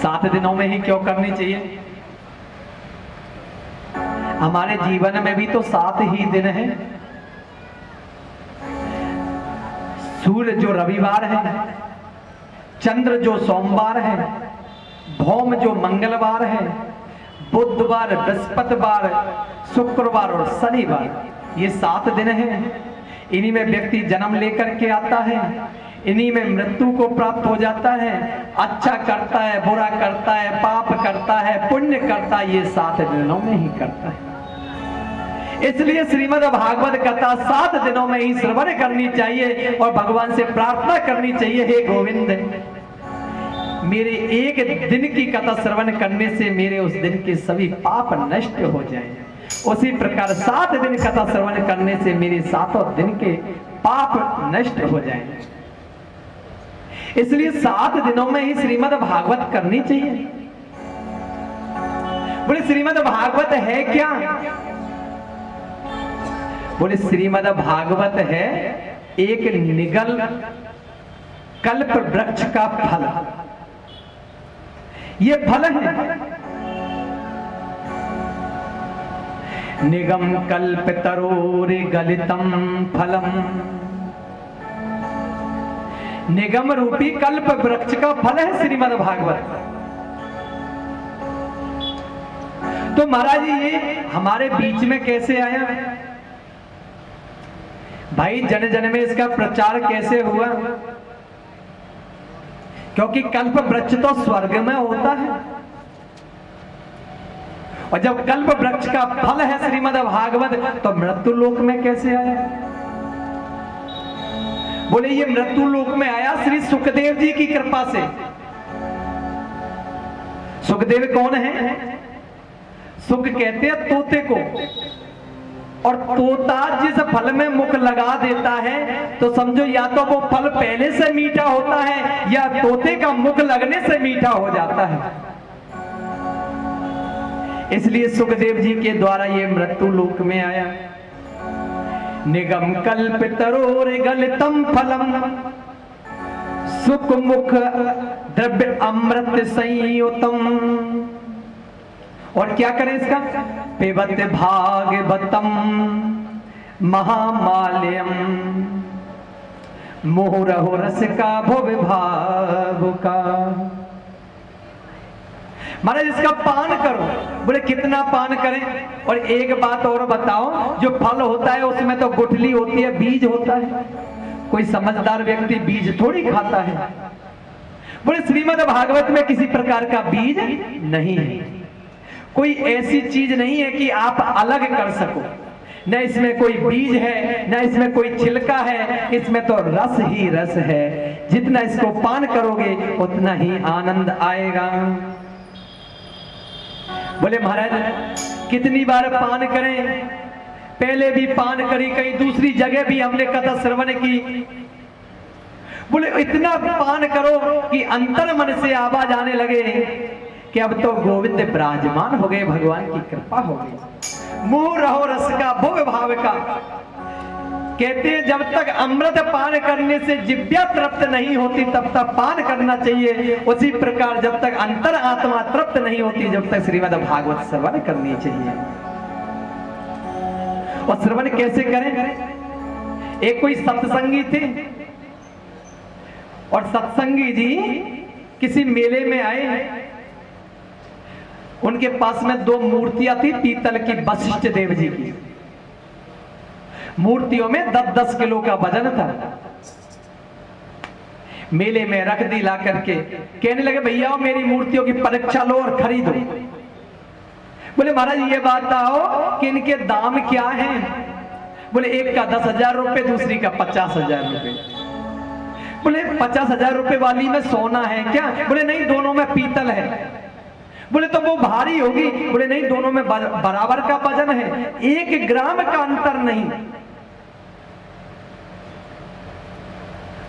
7 दिनों में ही क्यों करनी चाहिए? हमारे जीवन में भी तो 7 ही दिन हैं। सूर्य जो रविवार है, चंद्र जो सोमवार है, भौम जो मंगलवार है, बुधवार, बृहस्पतिवार, शुक्रवार और शनिवार, ये 7 दिन हैं। इन्हीं में व्यक्ति जन्म लेकर के आता है, इन्हीं में मृत्यु को प्राप्त हो जाता है। अच्छा करता है, बुरा करता है, पाप करता है, पुण्य करता है, ये 7 दिनों में ही करता है। इसलिए श्रीमद् भागवत कथा 7 दिनों में ही श्रवण करनी चाहिए और भगवान से प्रार्थना करनी चाहिए, हे गोविंद मेरे एक दिन की कथा श्रवण करने से मेरे उस दिन के सभी पाप नष्ट हो जाएं। उसी प्रकार 7 दिन कथा श्रवण करने से मेरे 7 दिन के पाप नष्ट हो जाएं। इसलिए 7 दिनों में ही श्रीमद् भागवत करनी चाहिए। बोले श्रीमद् भागवत है क्या? बोले श्रीमद् भागवत है एक निगल कल्प वृक्ष का फल। ये फल है। निगम कल्प तरोर गलितम फलम। निगम रूपी कल्प वृक्ष का फल है श्रीमद् भागवत। तो महाराज ये हमारे बीच में कैसे आया भाई? जन जन में इसका प्रचार कैसे हुआ? क्योंकि कल्प वृक्ष तो स्वर्ग में होता है, और जब कल्प वृक्ष का फल है श्रीमद् भागवत तो मृत्यु लोक में कैसे आया? बोले ये मृत्यु लोक में आया श्री सुखदेव जी की कृपा से। सुखदेव कौन है? सुख कहते हैं तोते को। और तोता जिस फल में मुख लगा देता है तो समझो या तो वो फल पहले से मीठा होता है या तोते का मुख लगने से मीठा हो जाता है। इसलिए सुखदेव जी के द्वारा ये मृत्यु लोक में आया। निगम कल्प तरोर गलितम फलम सुख मुख द्रव्य अमृत संयुतम। और क्या करें इसका? पिबत भागवतम महामाल्यम मुहुरहु रस का भुवि भावुका। महाराज इसका पान करो। बोले कितना पान करें? और एक बात और बताओ, जो फल होता है उसमें तो गुठली होती है, बीज होता है, कोई समझदार व्यक्ति बीज थोड़ी खाता है। बोले श्रीमद् भागवत में किसी प्रकार का बीज नहीं है, कोई ऐसी चीज नहीं है कि आप अलग कर सको, न इसमें कोई बीज है न इसमें कोई छिलका है, इसमें तो रस ही रस है। जितना इसको पान करोगे उतना ही आनंद आएगा। बोले महाराज कितनी बार पान करें? पहले भी पान करी, कहीं दूसरी जगह भी हमने कथा श्रवण की। बोले इतना पान करो कि अंतर मन से आवाज आने लगे कि अब तो गोविंद विराजमान हो गए, भगवान की कृपा हो गई। मुंह रहो रस का भोग भाव का। कहते हैं जब तक अमृत पान करने से जिह्वा तृप्त नहीं होती तब तक पान करना चाहिए। उसी प्रकार जब तक अंतर आत्मा तृप्त नहीं होती जब तक श्रीमद् भागवत श्रवण करनी चाहिए। और श्रवण कैसे करें? एक कोई सत्संगी थे और सत्संगी जी किसी मेले में आए। उनके पास में दो मूर्तियां थी पीतल की, वशिष्ठ देव जी की। मूर्तियों में 10-10 किलो का वजन था। मेले में रख दी ला करके, कहने लगे भैया मेरी मूर्तियों की परीक्षा लो और खरीदो। बोले महाराज ये बात आओ कि इनके दाम क्या हैं? बोले एक का 10,000 रुपए, दूसरी का 50,000 रुपए। बोले 50,000 रुपए वाली में सोना है क्या? बोले नहीं, दोनों में पीतल है। बोले तो वो भारी होगी। बोले नहीं, दोनों में बराबर का वजन है, 1 ग्राम का अंतर नहीं।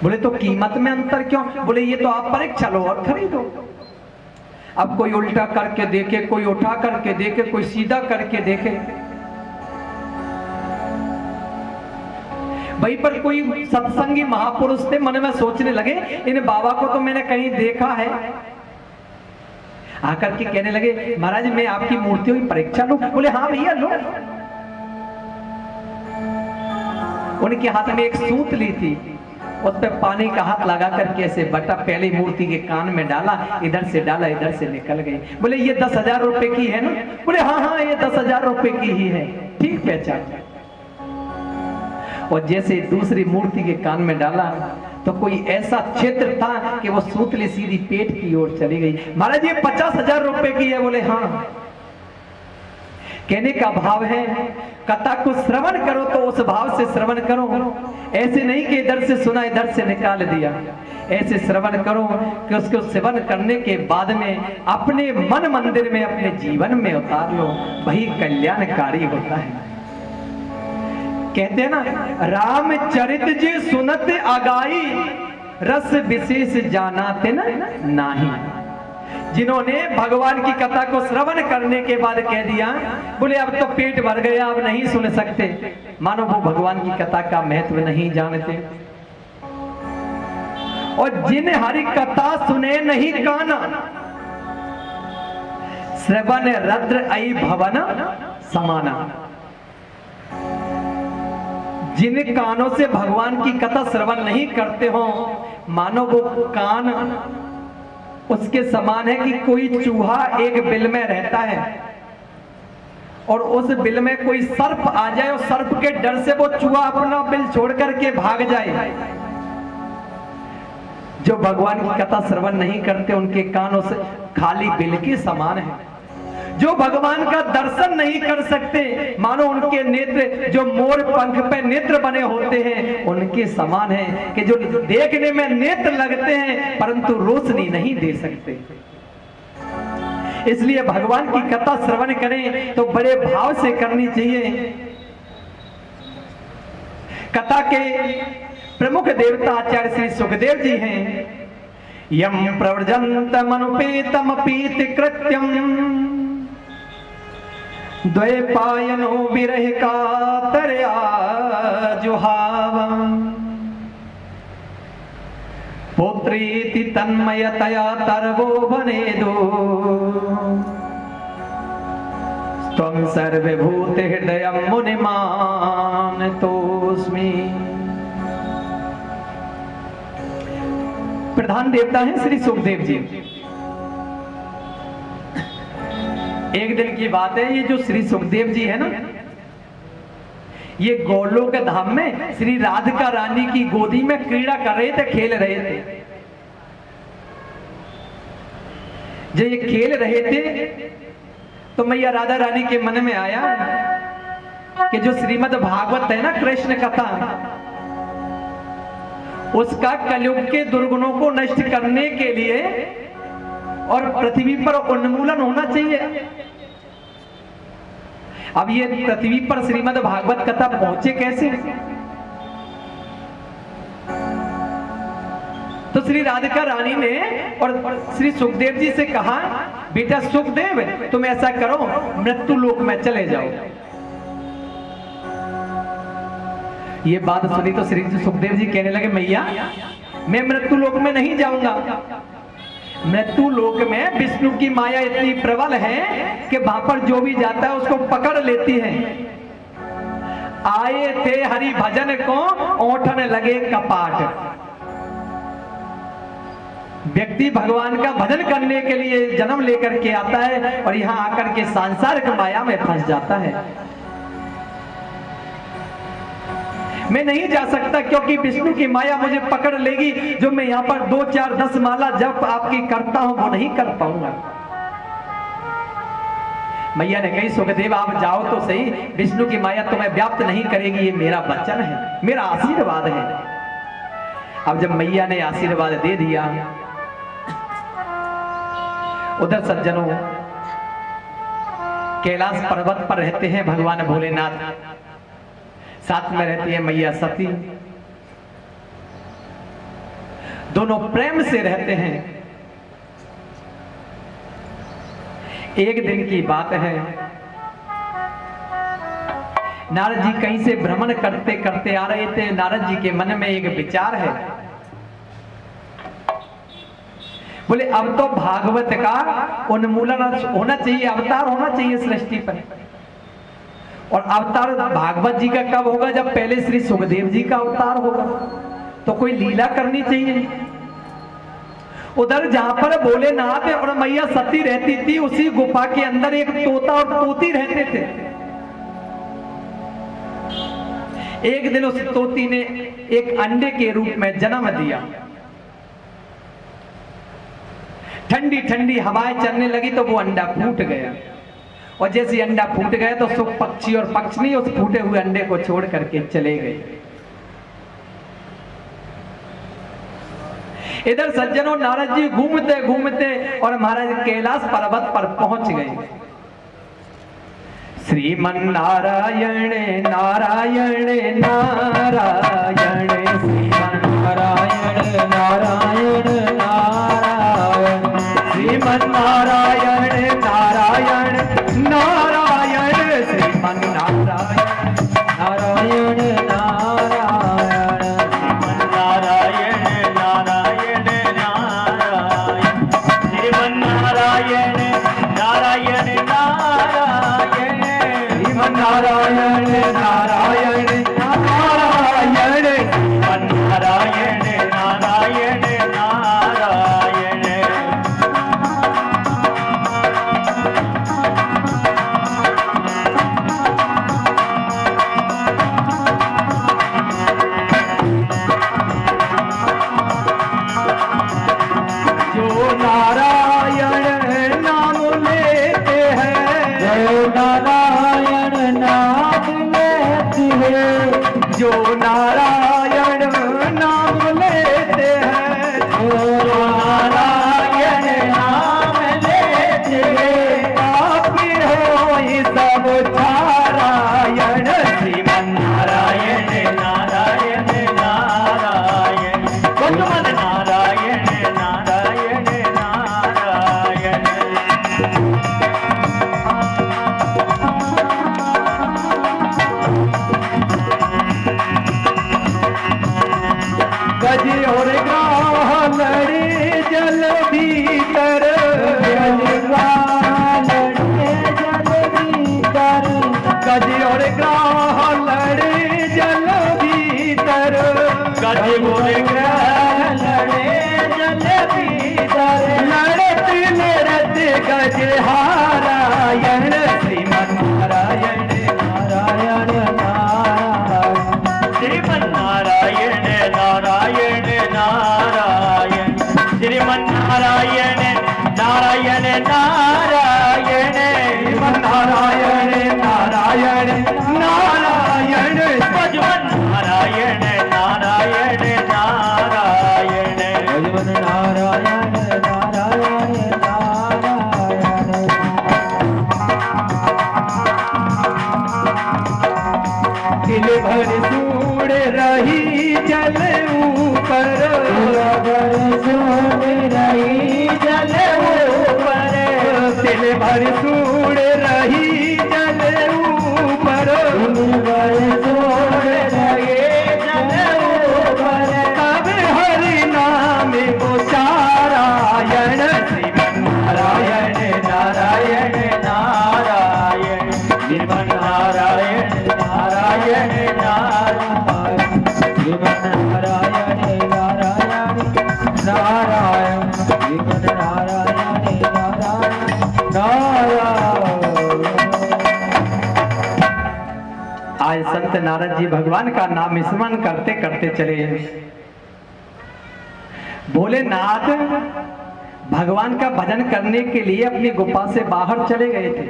बोले तो कीमत में अंतर क्यों? बोले ये तो आप परीक्षा लो और खरीदो। अब कोई उल्टा करके देखे, कोई उठा करके देखे, कोई सीधा करके देखे। वहीं पर कोई सत्संगी महापुरुष थे, मन में सोचने लगे इन बाबा को तो मैंने कहीं देखा है। आकर के कहने लगे महाराज मैं आपकी मूर्तियों की परीक्षा लूं? बोले हाँ भैया लो। उनके हाथ में एक सूत ली थी, उस पे पानी का हाथ लगा करके ऐसे बटा पहले मूर्ति के कान में डाला, इधर से डाला इधर से निकल गई। बोले ये 10,000 रुपए की है ना? बोले हाँ हाँ ये 10,000 रुपए की ही है, ठीक पहचान। और जैसे दूसरी मूर्ति के कान में डाला तो कोई ऐसा क्षेत्र था कि वो सूतली सीधी पेट की ओर चली गई। महाराज ये 50,000 रुपए की है? बोले हाँ। कहने का भाव है कथा को श्रवण करो तो उस भाव से श्रवण करो, ऐसे नहीं कि इधर से सुना इधर से निकाल दिया। ऐसे श्रवण करो कि उसको सेवन करने के बाद में अपने मन मंदिर में अपने जीवन में उतार लो, वही कल्याणकारी होता है। कहते हैं ना रामचरित जी सुनत आगाई, रस विशेष जानाते न नाही। जिन्होंने भगवान की कथा को श्रवण करने के बाद कह दिया बोले अब तो पेट भर गया अब नहीं सुन सकते, मानो वो भगवान की कथा का महत्व नहीं जानते। और जिन हरि कथा सुने नहीं काना, श्रवण रद्र आई भवन समाना। जिन कानों से भगवान की कथा श्रवण नहीं करते हो, मानो वो कान उसके समान है कि कोई चूहा एक बिल में रहता है और उस बिल में कोई सर्प आ जाए और सर्प के डर से वो चूहा अपना बिल छोड़ करके भाग जाए। जो भगवान की कथा श्रवण नहीं करते उनके कान उस खाली बिल के समान है। जो भगवान का दर्शन नहीं कर सकते, मानो उनके नेत्र जो मोर पंख पे नेत्र बने होते हैं उनके समान है कि जो देखने में नेत्र लगते हैं परंतु रोशनी नहीं दे सकते। इसलिए भगवान की कथा श्रवण करें तो बड़े भाव से करनी चाहिए। कथा के प्रमुख देवता आचार्य श्री सुखदेव जी हैं। यम प्रव्रजंतम अनुपेतम पीत कृत्यम, द्वैपायनो विरह का तरया जुहावम, पुत्रीति तन्मयतया तरवो बनेदो, त्वं सर्वभूत हृदयं मुनिमान तोस्मि। प्रधान देवता हैं श्री सुखदेव जी। एक दिन की बात है, ये जो श्री सुखदेव जी है ना, ये गोलोक धाम में श्री राधिका रानी की गोदी में क्रीड़ा कर रहे थे, खेल रहे थे। जब ये खेल रहे थे तो मैया राधा रानी के मन में आया कि जो श्रीमद् भागवत है ना, कृष्ण कथा, उसका कलयुग के दुर्गुणों को नष्ट करने के लिए और पृथ्वी पर उन्मूलन होना चाहिए। अब ये पृथ्वी पर श्रीमद् भागवत कथा पहुंचे कैसे? तो श्री राधिका रानी ने और श्री सुखदेव जी से कहा, बेटा सुखदेव, तुम ऐसा करो, मृत्यु लोक में चले जाओ। ये बात सुनी तो श्री सुखदेव जी कहने लगे, मैया मैं मृत्यु लोक में नहीं जाऊंगा। मृत्यु लोक में विष्णु की माया इतनी प्रबल है कि वहां पर जो भी जाता है उसको पकड़ लेती है। आए थे हरि भजन को, ओठन लगे कपाट। व्यक्ति भगवान का भजन करने के लिए जन्म लेकर के आता है और यहां आकर के सांसारिक माया में फंस जाता है। मैं नहीं जा सकता क्योंकि विष्णु की माया मुझे पकड़ लेगी। जो मैं यहाँ पर 2, 4, 10 माला जप आपकी करता हूं वो नहीं कर पाऊंगा। मैया ने कही, सुखदेव आप जाओ तो सही, विष्णु की माया तुम्हें व्याप्त नहीं करेगी, ये मेरा वचन है, मेरा आशीर्वाद है। अब जब मैया ने आशीर्वाद दे दिया, उधर सज्जनों कैलाश पर्वत पर रहते हैं भगवान भोलेनाथ, साथ में रहती है मैया सती। दोनों प्रेम से रहते हैं। एक दिन की बात है, नारद जी कहीं से भ्रमण करते करते आ रहे थे। नारद जी के मन में एक विचार है, बोले अब तो भागवत का उन्मूलन होना चाहिए, अवतार होना चाहिए सृष्टि पर। और अवतार भागवत जी का कब होगा? जब पहले श्री सुखदेव जी का अवतार होगा। तो कोई लीला करनी चाहिए। उधर जहां पर भोलेनाथ और मैया सती रहती थी, उसी गुफा के अंदर एक तोता और तोती रहते थे। एक दिन उस तोती ने एक अंडे के रूप में जन्म दिया। ठंडी ठंडी हवाएं चलने लगी तो वो अंडा फूट गया। और जैसे अंडा फूट गया तो सब पक्षी और पक्षनी उस फूटे हुए अंडे को छोड़ करके चले गए। इधर सज्जनों नारद जी घूमते घूमते और महाराज कैलाश पर्वत पर पहुंच गए। श्रीमन नारायण नारायण नारायण, श्रीमन नारायण नारायण नारायण, श्रीमन नारायण नारायण नारायण, श्रीमन नारायण नारायण नारायण, श्रीमन नारायण नारायण नारायण, श्रीमन नारायण नारायण नारायण, श्रीमन नारायण नारायण नारायण, श्रीमन नारायण नारायण नारायण। जो नारायण नाम लेते हैं, जो नारायण नाम लेते हैं, जो नारायण नाम लेते हैं, जो नारायण नाम लेते हैं, आपकी होई सब नारायण, श्रीमन नारायण नारायण नारायण, कुतुमन नारायण नारायण नारायण। गज और ग्राह लड़े जल भीतर, गज ग्राह लड़े जल भीतर, गज और ग्राह लड़े जल भीतर, गज और ग्राह लड़े जल भीतर, लड़ते लड़ते गज हारायण, रही जल ऊपर, भर सूड़ रही जल ऊपर, तिल भर सूड़ रही जल ऊपर, भर सूड़ रही जल ऊपर, तब हरि नाम उचारायण, नारायण नारायण नारायण, श्रीमन नारायण नारायण नारायण, श्रीमन नारायण नारायण नारायण, श्रीमन नारायण नारायण नारायण। आज संत नारद जी भगवान का नाम स्मरण करते करते चले। भोलेनाथ भगवान का भजन करने के लिए अपनी गुफा से बाहर चले गए थे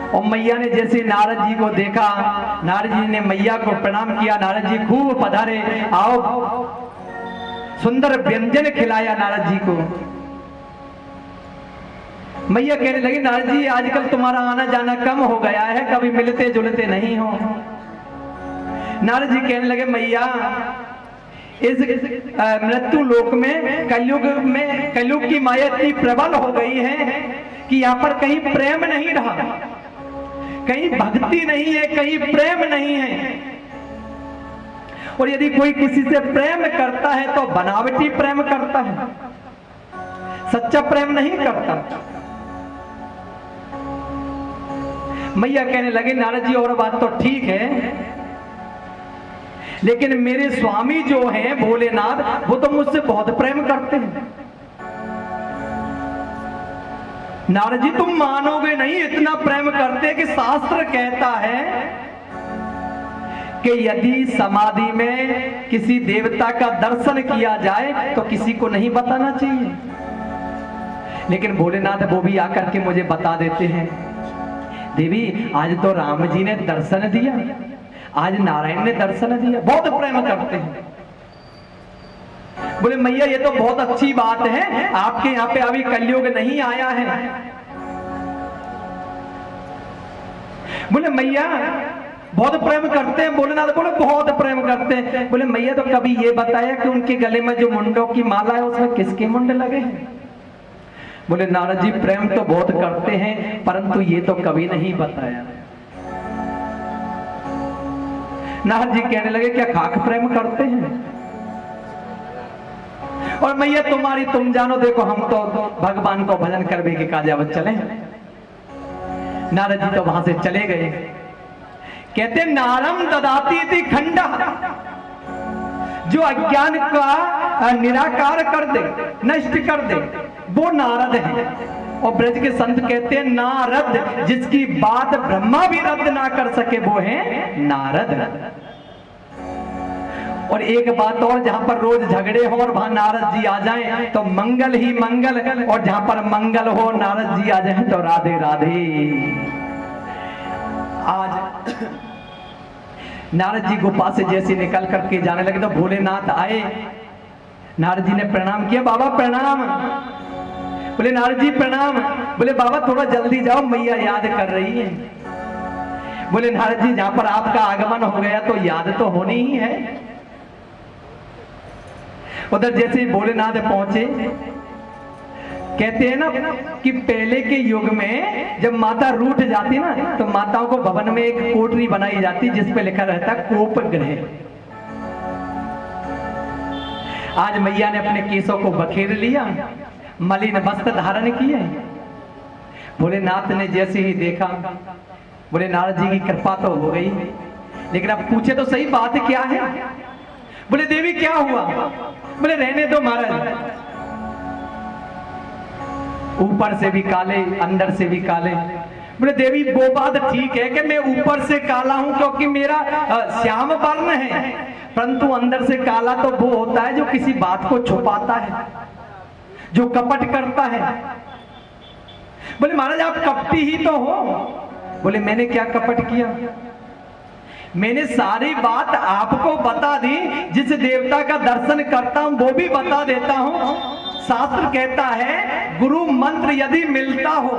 और मैया ने जैसे नारद जी को देखा, नारद जी ने मैया को प्रणाम किया। नारद जी खूब पधारे, आओ, सुंदर व्यंजन खिलाया नारद जी को। मैया कहने लगी, नारद जी आजकल तुम्हारा आना जाना कम हो गया है, कभी मिलते जुलते नहीं हो। नारद जी कहने लगे, मैया इस मृत्यु लोक में कलयुग की माया इतनी प्रबल हो गई है कि यहाँ पर कहीं प्रेम नहीं रहा, कहीं भक्ति नहीं है, कहीं प्रेम नहीं है। और यदि कोई किसी से प्रेम करता है तो बनावटी प्रेम करता है, सच्चा प्रेम नहीं करता। मैया कहने लगे, नारद जी और बात तो ठीक है, लेकिन मेरे स्वामी जो हैं भोलेनाथ, वो तो मुझसे बहुत प्रेम करते हैं। नारद जी तुम मानोगे नहीं, इतना प्रेम करते कि शास्त्र कहता है कि यदि समाधि में किसी देवता का दर्शन किया जाए तो किसी को नहीं बताना चाहिए, लेकिन भोलेनाथ वो भी आकर के मुझे बता देते हैं। देवी आज तो राम जी ने दर्शन दिया, आज नारायण ने दर्शन दिया, बहुत प्रेम करते हैं। बोले मैया ये तो बहुत अच्छी बात है, आपके यहाँ पे अभी कलयुग नहीं आया है। बोले मैया बहुत प्रेम करते हैं। भोलेनाथ बोले बहुत प्रेम करते हैं। बोले मैया तो कभी ये बताया कि उनके गले में जो मुंडों की माला है उसमें किसके मुंड लगे हैं? बोले नारद जी प्रेम तो बहुत करते हैं, परंतु ये तो कभी नहीं बताया। नारद जी कहने लगे, क्या खाक प्रेम करते हैं? और मैया तुम्हारी तुम जानो, देखो हम तो भगवान को भजन करवे के काजावत चले। नारद जी तो वहां से चले गए। कहते नारम ददाती थी खंडा, जो अज्ञान का निराकार कर दे, नष्ट कर दे, वो नारद है। और ब्रज के संत कहते हैं नारद, जिसकी बात ब्रह्मा भी रद्द ना कर सके वो है नारद। और एक बात और, जहां पर रोज झगड़े हो और वहां नारद जी आ जाएं तो मंगल ही मंगल, और जहां पर मंगल हो नारद जी आ जाएं तो राधे राधे। आज नारद जी गुफा से जैसे निकल करके जाने लगे तो भोलेनाथ आए। नारद जी ने प्रणाम किया, बाबा प्रणाम। बोले नारद जी प्रणाम। बोले बाबा थोड़ा जल्दी जाओ, मैया याद कर रही है। बोले नारद जी जहां पर आपका आगमन हो गया तो याद तो होनी ही है। उधर जैसे भोलेनाथ पहुंचे, कहते हैं ना कि पहले के युग में जब माता रूठ जाती ना तो माताओं को भवन में एक कोठरी बनाई जाती जिस पे लिखा रहता कोप गृह। आज मैया ने अपने केसों को बखेर लिया, मलिन वस्त्र धारण किए। भोलेनाथ ने जैसे ही देखा, बोले नारद जी की कृपा तो हो गई, लेकिन अब पूछे तो सही बात क्या है? बोले देवी क्या हुआ? बोले रहने दो महाराज, ऊपर से भी काले अंदर से भी काले। बोले देवी वो बात ठीक है कि मैं ऊपर से काला हूं क्योंकि मेरा श्याम वर्ण है, परंतु अंदर से काला तो वो होता है जो किसी बात को छुपाता है, जो कपट करता है। बोले महाराज आप कपटी ही तो हो। बोले मैंने क्या कपट किया? मैंने सारी बात आपको बता दी, जिस देवता का दर्शन करता हूं वो भी बता देता हूं। शास्त्र कहता है गुरु मंत्र यदि मिलता हो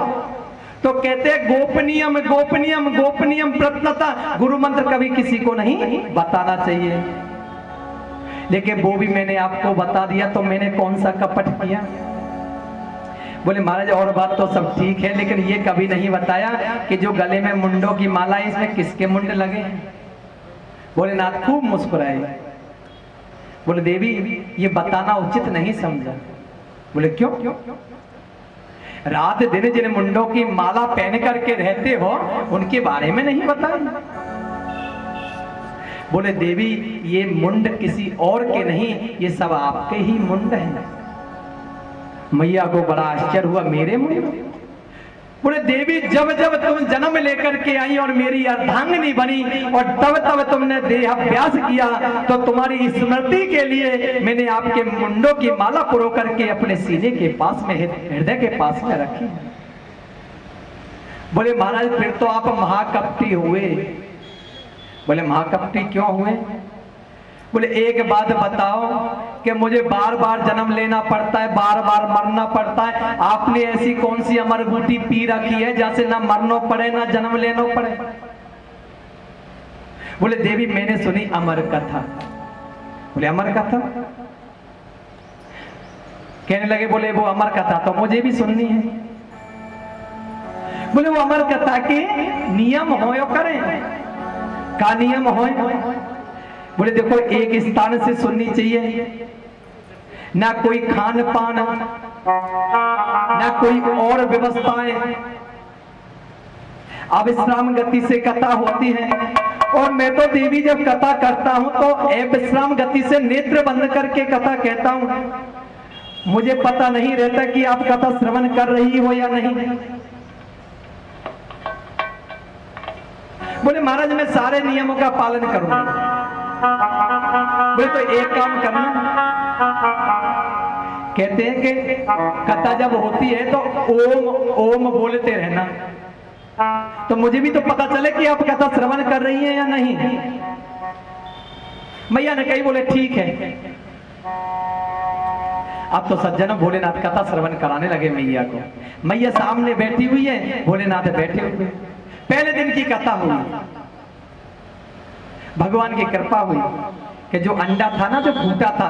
तो कहते हैं गोपनीयम गोपनीयम गोपनीयम प्रत्नता, गुरु मंत्र कभी किसी को नहीं बताना चाहिए। लेकिन वो भी मैंने आपको बता दिया तो मैंने कौन सा कपट किया? बोले महाराज और बात तो सब ठीक है, लेकिन ये कभी नहीं बताया कि जो गले में मुंडों की माला है इसमें किसके मुंड लगे हैं। बोले नाथ खूब मुस्कुराए। बोले देवी ये बताना उचित नहीं समझा। बोले क्यों? रात दिन जिन मुंडों की माला पहन करके रहते हो उनके बारे में नहीं बताया। बोले देवी ये मुंड किसी और के नहीं, ये सब आपके ही मुंड हैं। मैया को बड़ा आश्चर्य हुआ, मेरे मुंड? बोले देवी जब जब तुम जन्म लेकर के आई और मेरी अर्धांगिनी बनी और तब तब तुमने देहाभ्यास किया तो तुम्हारी स्मृति के लिए मैंने आपके मुंडों की माला पुरो करके अपने सीने के पास में, हृदय के पास में रखी। बोले महाराज फिर तो आप महाकपटी हुए। बोले महाकपटी क्यों हुए? बोले एक बात बताओ कि मुझे बार बार जन्म लेना पड़ता है, बार बार मरना पड़ता है, आपने ऐसी कौन सी अमर बूटी पी रखी है जैसे ना मरना पड़े ना जन्म लेना पड़े? बोले देवी मैंने सुनी अमर कथा। बोले अमर कथा? कहने लगे बोले वो अमर कथा तो मुझे भी सुननी है। बोले वो अमर कथा के नियम होयो करें। का नियम हो? बोले देखो एक स्थान से सुननी चाहिए, ना कोई खान पान ना कोई और व्यवस्थाएं, अविश्राम गति से कथा होती है। और मैं तो देवी जब कथा करता हूं तो अविश्राम गति से नेत्र बंद करके कथा कहता हूं। मुझे पता नहीं रहता कि आप कथा श्रवण कर रही हो या नहीं। बोले महाराज मैं सारे नियमों का पालन करूंगा। बोले तो एक काम करना, कहते हैं कि कथा जब होती है तो ओम ओम बोलते रहना, तो मुझे भी तो पता चले कि आप कथा श्रवण कर रही हैं या नहीं। मैया ने कही बोले ठीक है। अब तो सज्जन भोलेनाथ कथा श्रवण कराने लगे मैया को। मैया सामने बैठी हुई है, भोलेनाथ बैठे हुए। पहले दिन की कथा हुई, भगवान की कृपा हुई कि जो अंडा था ना जो फूटा था,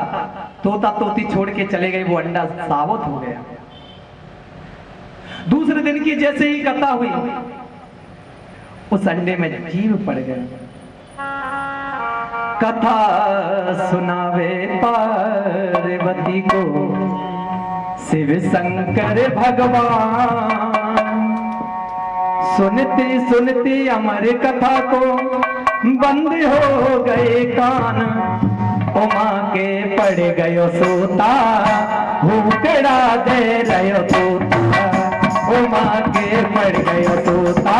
तोता तोती छोड़ के चले गए, वो अंडा साबुत हो गया। दूसरे दिन की जैसे ही कथा हुई उस अंडे में जीव पड़ गया। कथा सुनावे पार्वती को शिव शंकर भगवान, सुनते सुनते अमर कथा को बंद हो गए कान। उमा के पड़ गयो सोता, हुकड़ा दे रयो तोता। उमा के पड़ गयो सोता,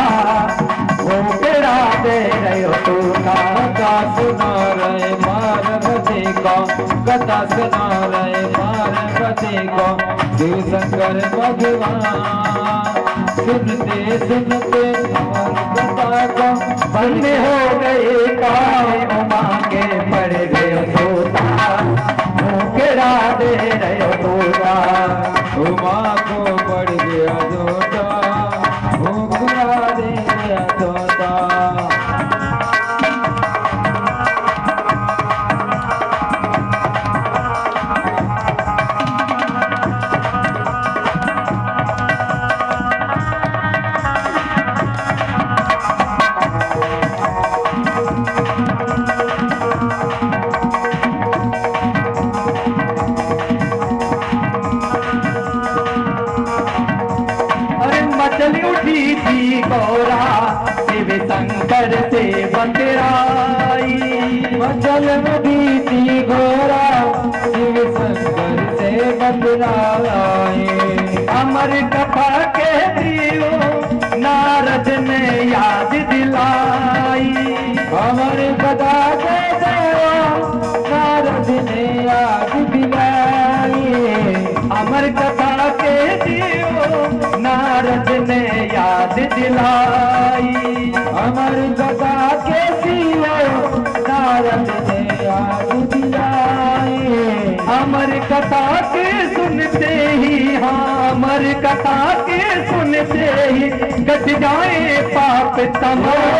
हुकड़ा दे रयो तोता। कथा सुना रहे पार्वती को, कथा सुना रहे पार्वती को शिव शंकर भगवान। सुनते सुनते कथा को बंद हो गए कान। उमा के पड़ गयो सोता, हुकड़ा दे रयो तोता। उमा को पड़ गया तोता, हुकड़ा दे रया तोता। गौरा शिव शंकर से बतराई। मचल नदी थी गौरा शिव शंकर से बतराई। अमर कथा के दियो नारद ने याद दिलाई। अमर कथा के दियो नारद ने याद दिलाई। अमर कथा के दियो नारद ने याद दिलाई। अमर कथा के दियो नारद ने याद दिलाई। अमर कथा के सुनते ही हाँ अमर हर कथा के सुनते ही कट जाए पाप तमाम।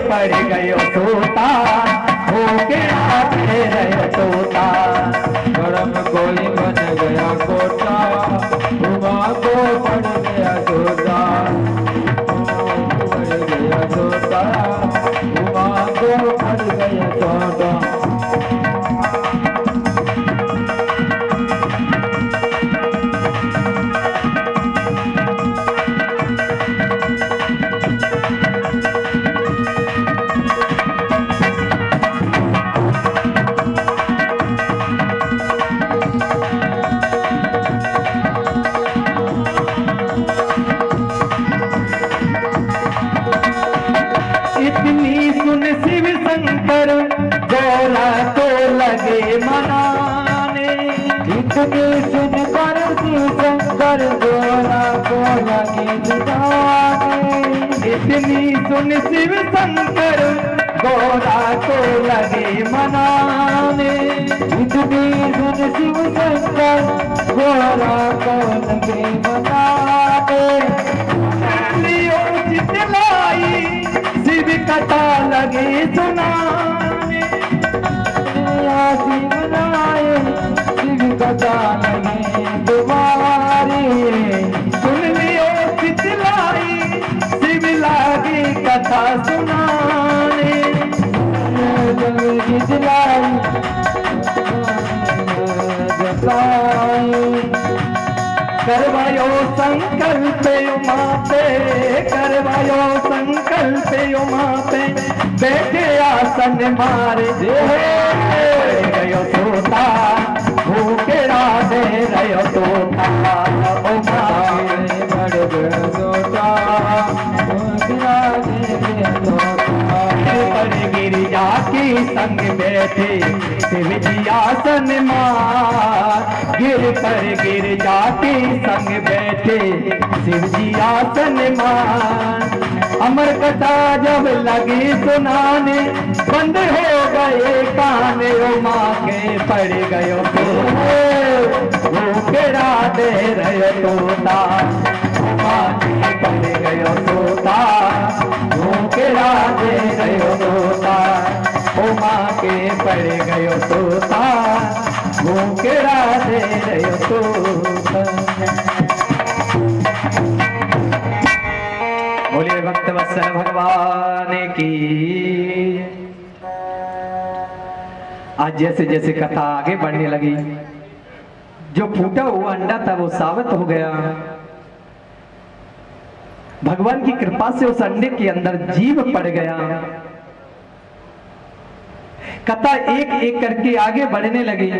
पड़ गयो तोता होके आते रहे तोता। धर्म कोई बन गया कोटा, उमा को पड़ गया छोटा, पड़ गया छोटा, उमा को पड़ गया छोटा। इतनी सुन शिव शंकर गौरा तो लगे मनाने। इतनी सुनकर शिव शंकर गोरा को लगे दिखाने। इतनी सुन शिव शंकर गौरा को लगे मनाने। इतनी सुन शिव शंकर गोरा को लगे बनाने। लियो चितलाई शिव कथा लगे सुनाने। शिव बनाए शिव कथा लगे तुम्हारी। सुन लियो चितलाई शिव लागे कथा सुनाने। करवायो संकल्प उमा पे, करवायो संकल्प उमा पे, बैठे आसन मारे दे रयो तोता भूखे राधे रयो तोता। उमा बड़ बड़ तोता गिरिजा की संग बैठे शिव जी आसन मार। गिर पर गिरिजा की संग बैठे शिव जी आसन मार। अमर कथा जब लगी सुनाने बंद हो गए कान। उमा के पड़ गयो तो भूखे राधे रयो तोता। उमा के पड़ गयो तोता भूखे राधे रयो तोता। उमा के पड़ गयो तोता भूखे राधे रयो तोता। बोलिए भक्त वत्सल भगवान की। आज जैसे जैसे कथा आगे बढ़ने लगी, जो फूटा हुआ अंडा था वो साबित हो गया। भगवान की कृपा से उस अंडे के अंदर जीव पड़ गया। कथा एक एक करके आगे बढ़ने लगी।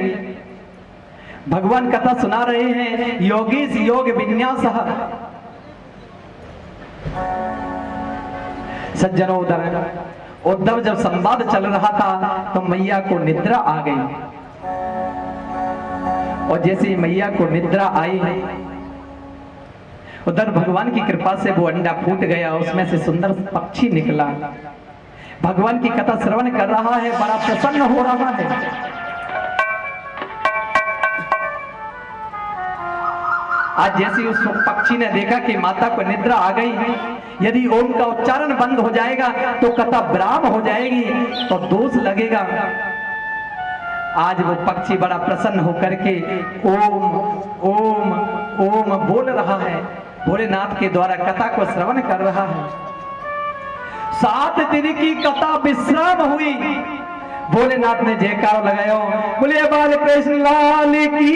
भगवान कथा सुना रहे हैं। योगीश योग विन्यास। सज्जनों, उद्धव जब संवाद चल रहा था तो मैया को निद्रा आ गई। और जैसे ही मैया को निद्रा आई, उधर भगवान की कृपा से वो अंडा फूट गया, उसमें से सुंदर पक्षी निकला। भगवान की कथा श्रवण कर रहा है, बड़ा प्रसन्न हो रहा है। आज जैसे उस पक्षी ने देखा कि माता को निद्रा आ गई है, यदि ओम का उच्चारण बंद हो जाएगा तो कथा विराम हो जाएगी तो दोष लगेगा। आज वो पक्षी बड़ा प्रसन्न होकर के ओम ओम ओम बोल रहा है, भोलेनाथ के द्वारा कथा को श्रवण कर रहा है। 7 दिन की कथा विश्राम हुई। भोलेनाथ ने जयकार लगाया, बोले बाल कृष्ण लाल की।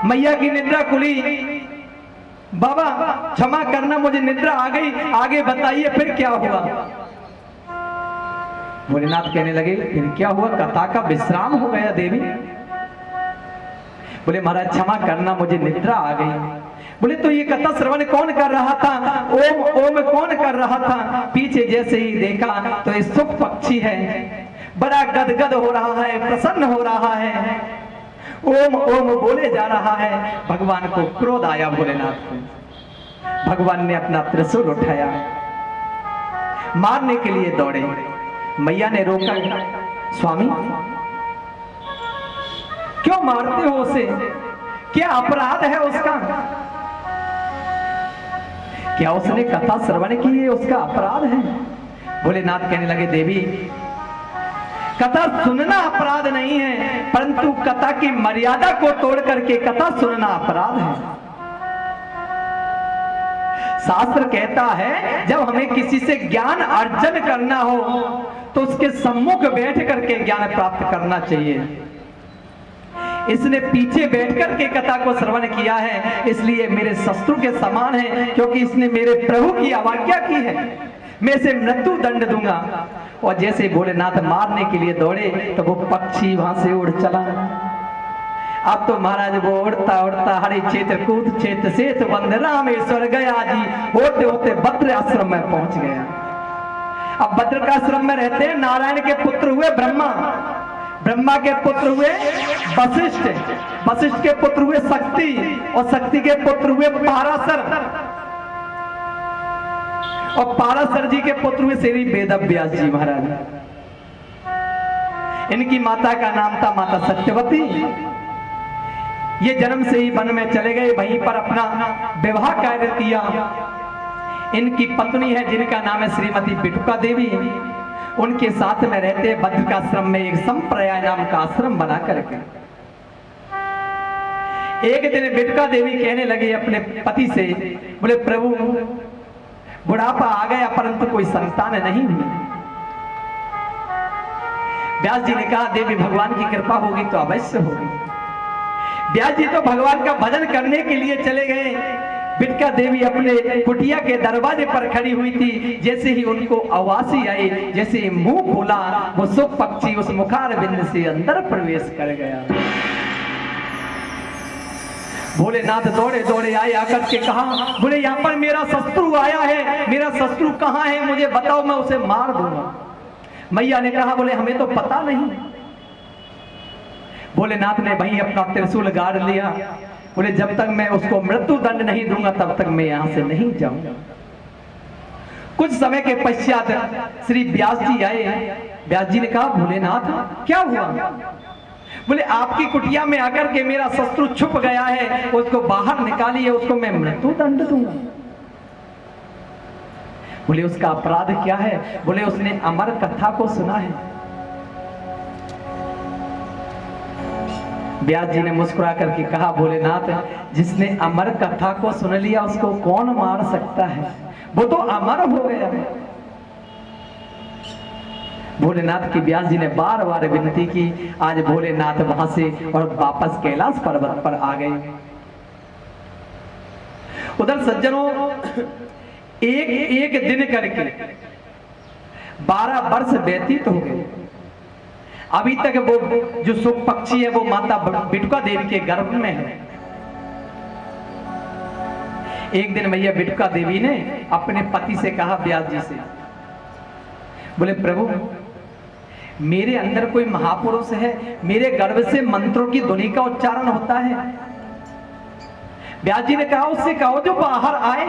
मैया की निद्रा खुली। बाबा क्षमा करना, मुझे निद्रा आ गई, आगे बताइए फिर क्या हुआ। भोलेनाथ कहने लगे, फिर क्या हुआ? कथा का विश्राम हो गया देवी। बोले महाराज क्षमा करना, मुझे निद्रा आ गई। बोले तो ये कथा श्रवण कौन कर रहा था? ओम ओम कौन कर रहा था? पीछे जैसे ही देखा तो ये सुख पक्षी है, बड़ा गदगद हो रहा है, प्रसन्न हो रहा है, ओम ओम बोले जा रहा है। भगवान को क्रोध आया भोलेनाथ को। भगवान ने अपना त्रिशूल उठाया, मारने के लिए दौड़े। मैया ने रोका, स्वामी क्यों मारते हो उसे? क्या अपराध है उसका? क्या उसने कथा श्रवण की है उसका अपराध है? भोलेनाथ कहने लगे देवी, कथा सुनना अपराध नहीं है, परंतु कथा की मर्यादा को तोड़ करके कथा सुनना अपराध है। शास्त्र कहता है जब हमें किसी से ज्ञान अर्जन करना हो तो उसके सम्मुख बैठ करके ज्ञान प्राप्त करना चाहिए। इसने पीछे बैठ करके कथा को श्रवण किया है, इसलिए मेरे शत्रु के समान है, क्योंकि इसने मेरे प्रभु की अवज्ञा की है। मैं इसे मृत्यु दंड दूंगा। और जैसे भोलेनाथ मारने के लिए दौड़े तो वो पक्षी वहां से उड़ चला। अब तो महाराज वो उड़ता उड़ता हरि क्षेत्र कूद क्षेत्र से तो बंद रामेश्वर गया जी, होते होते भद्र आश्रम में पहुंच गया। अब भद्र का आश्रम में रहते हैं नारायण के पुत्र हुए ब्रह्मा, ब्रह्मा के पुत्र हुए वशिष्ठ, वशिष्ठ के पुत्र हुए शक्ति, और शक्ति के पुत्र हुए पाराशर, और पाराशर जी के पुत्र हुए श्री वेदव्यास जी महाराज। इनकी माता का नाम था माता सत्यवती। ये जन्म से ही वन में चले गए, वहीं पर अपना विवाह कार्य किया। इनकी पत्नी है जिनका नाम है श्रीमती बिटुका देवी। उनके साथ में रहते बद्रिकाश्रम में एक संप्रदाय नाम का आश्रम बना करके। एक दिन बिटुका देवी कहने लगी अपने पति से, बोले प्रभु बुढ़ापा आ गया परंतु कोई संतान नहीं हुई। व्यास जी ने कहा देवी भगवान की कृपा होगी तो अवश्य होगी। व्यास जी तो भगवान का भजन करने के लिए चले गए। बिटका देवी अपने कुटिया के दरवाजे पर खड़ी हुई थी। जैसे ही उनको आवासी आई, जैसे ही मुंह खोला, वो सुख पक्षी उस मुखार बिंद से अंदर प्रवेश कर गया। भोलेनाथ दौड़े दौड़े आए, आकर के कहा, बोले यहाँ पर मेरा शत्रु आया है, मेरा शत्रु कहाँ है मुझे बताओ, मैं उसे मार दूंगा। मैया ने कहा, बोले हमें तो पता नहीं। भोलेनाथ ने वहीं अपना त्रिशूल गाड़ लिया। बोले जब तक मैं उसको मृत्यु दंड नहीं दूंगा तब तक मैं यहां से नहीं जाऊंगा। कुछ समय के पश्चात श्री व्यास जी आए। व्यास जी ने कहा, भोलेनाथ क्या हुआ? बोले आपकी कुटिया में आकर के मेरा शत्रु छुप गया है, उसको बाहर निकालिए, उसको मैं मृत्यु दंड दूंगा। बोले उसका अपराध क्या है? बोले उसने अमर कथा को सुना है। व्यास जी ने मुस्कुरा करके कहा, भोलेनाथ जिसने अमर कथा को सुन लिया उसको कौन मार सकता है, वो तो अमर हो गया। भोलेनाथ की व्यास जी ने बार बार विनती की। आज भोलेनाथ वहां से और वापस कैलाश पर्वत पर आ गए। उधर सज्जनों एक एक दिन करके 12 वर्ष व्यतीत हो गए। अभी तक वो जो सुख पक्षी है वो माता बिटुका देवी के गर्भ में है। एक दिन मैया बिटुका देवी ने अपने पति से कहा, व्यास जी से, बोले प्रभु मेरे अंदर कोई महापुरुष है, मेरे गर्भ से मंत्रों की ध्वनि का उच्चारण होता है। व्यास जी ने कहा, उससे कहो जो बाहर आए।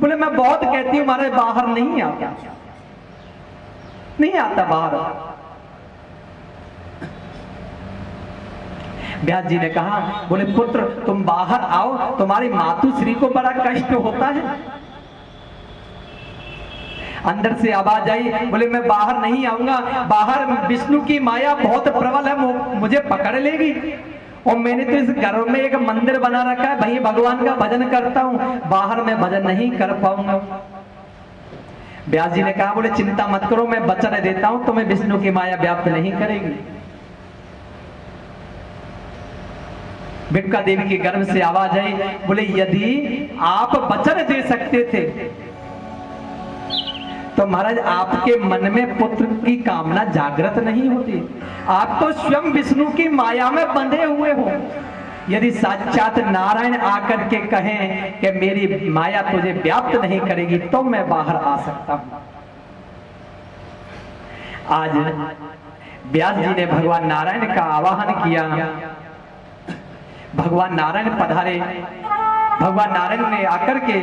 बोले मैं बहुत कहती हूं महाराज बाहर नहीं आता, नहीं आता बाहर। व्यास जी ने कहा, बोले पुत्र तुम बाहर आओ, तुम्हारी मातुश्री को बड़ा कष्ट होता है। अंदर से आवाज आई, बोले मैं बाहर नहीं आऊंगा, बाहर विष्णु की माया बहुत प्रबल है, मुझे पकड़ लेगी। और मैंने तो इस घर में एक मंदिर बना रखा है, वहीं भगवान का भजन करता हूं, बाहर मैं भजन नहीं कर पाऊंगा। व्यास जी ने कहा, बोले चिंता मत करो, मैं वचन देता हूं तुम्हें विष्णु की माया व्याप्त नहीं करेगी। बिटका देवी के गर्भ से आवाज आई, बोले यदि आप वचन दे सकते थे तो महाराज आपके मन में पुत्र की कामना जागृत नहीं होती। आप तो स्वयं विष्णु की माया में बंधे हुए हो। यदि साक्षात नारायण आकर के कहें कि मेरी माया तुझे व्याप्त नहीं करेगी तो मैं बाहर आ सकता हूं। आज व्यास जी ने भगवान नारायण का आवाहन किया। भगवान नारायण पधारे। भगवान नारायण ने आकर के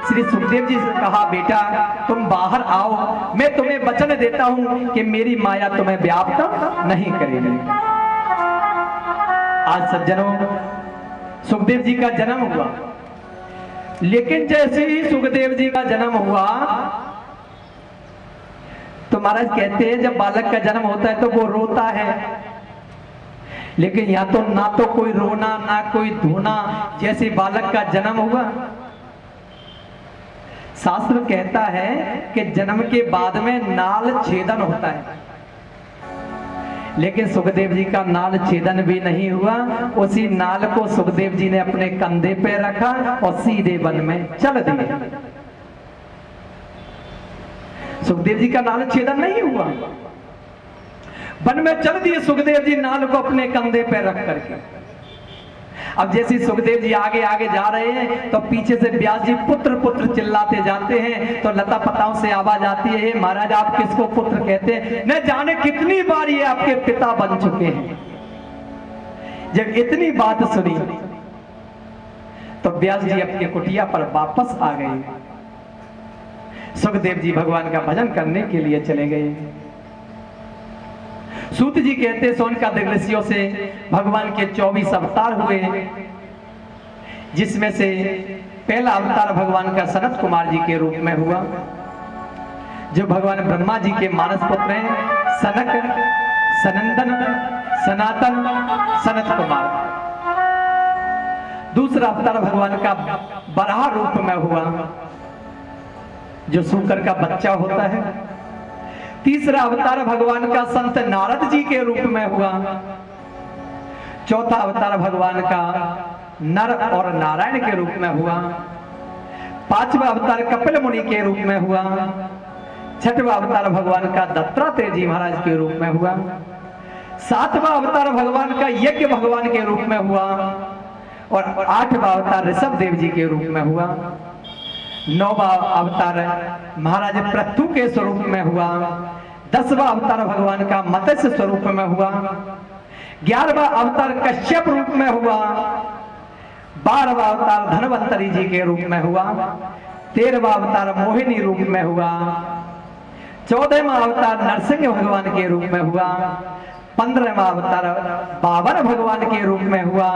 श्री सुखदेव जी से कहा, बेटा तुम बाहर आओ, मैं तुम्हें वचन देता हूं कि मेरी माया तुम्हें व्याप्त नहीं करेगी। आज सज्जनों सुखदेव जी का जन्म हुआ। लेकिन जैसे ही सुखदेव जी का जन्म हुआ तो महाराज कहते हैं जब बालक का जन्म होता है तो वो रोता है, लेकिन यहाँ तो ना तो कोई रोना ना कोई धोना, जैसे बालक का जन्म हुआ। शास्त्र कहता है कि जन्म के बाद में नाल छेदन होता है, लेकिन सुखदेव जी का नाल छेदन भी नहीं हुआ। उसी नाल को सुखदेव जी ने अपने कंधे पे रखा और सीधे वन में चल दिए। सुखदेव जी का नाल छेदन नहीं हुआ, वन में चल दिए सुखदेव जी नाल को अपने कंधे पे रख करके। अब जैसे सुखदेव जी आगे आगे जा रहे हैं तो पीछे से व्यास जी पुत्र पुत्र चिल्लाते जाते हैं। तो लता पताओं से आवाज आती है, महाराज आप किसको पुत्र कहते हैं? न जाने कितनी बार ये आपके पिता बन चुके हैं। जब इतनी बात सुनी तो व्यास जी अपनी कुटिया पर वापस आ गए। सुखदेव जी भगवान का भजन करने के लिए चले गए। सूत जी कहते सोनकादिक ऋषियों से भगवान के 24 अवतार हुए, जिसमें से पहला अवतार भगवान का सनत कुमार जी के रूप में हुआ, जो भगवान ब्रह्मा जी के मानस पुत्र हैं। सनक, सनंदन, सनातन, सनत कुमार। दूसरा अवतार भगवान का बराह रूप में हुआ, जो सूकर का बच्चा होता है। तीसरा अवतार भगवान का संत नारद जी के रूप में हुआ। चौथा अवतार भगवान का नर और नारायण के रूप में हुआ। पांचवा अवतार कपिल मुनि के रूप में हुआ। छठवां अवतार भगवान का दत्तात्रेय जी महाराज के रूप में हुआ। सातवां अवतार भगवान का यज्ञ भगवान के रूप में हुआ और आठवां अवतार ऋषभ देव जी के रूप में हुआ। नौवां अवतार महाराज पृथु के स्वरूप में हुआ। 10वां अवतार भगवान का मत्स्य स्वरूप में हुआ। 11वां अवतार कश्यप रूप में हुआ। 12वां अवतार धनवंतरी जी के रूप में हुआ। 13वां अवतार मोहिनी रूप में हुआ। 14वां अवतार नरसिंह भगवान के रूप में हुआ। 15वां अवतार बाबर भगवान के रूप में हुआ।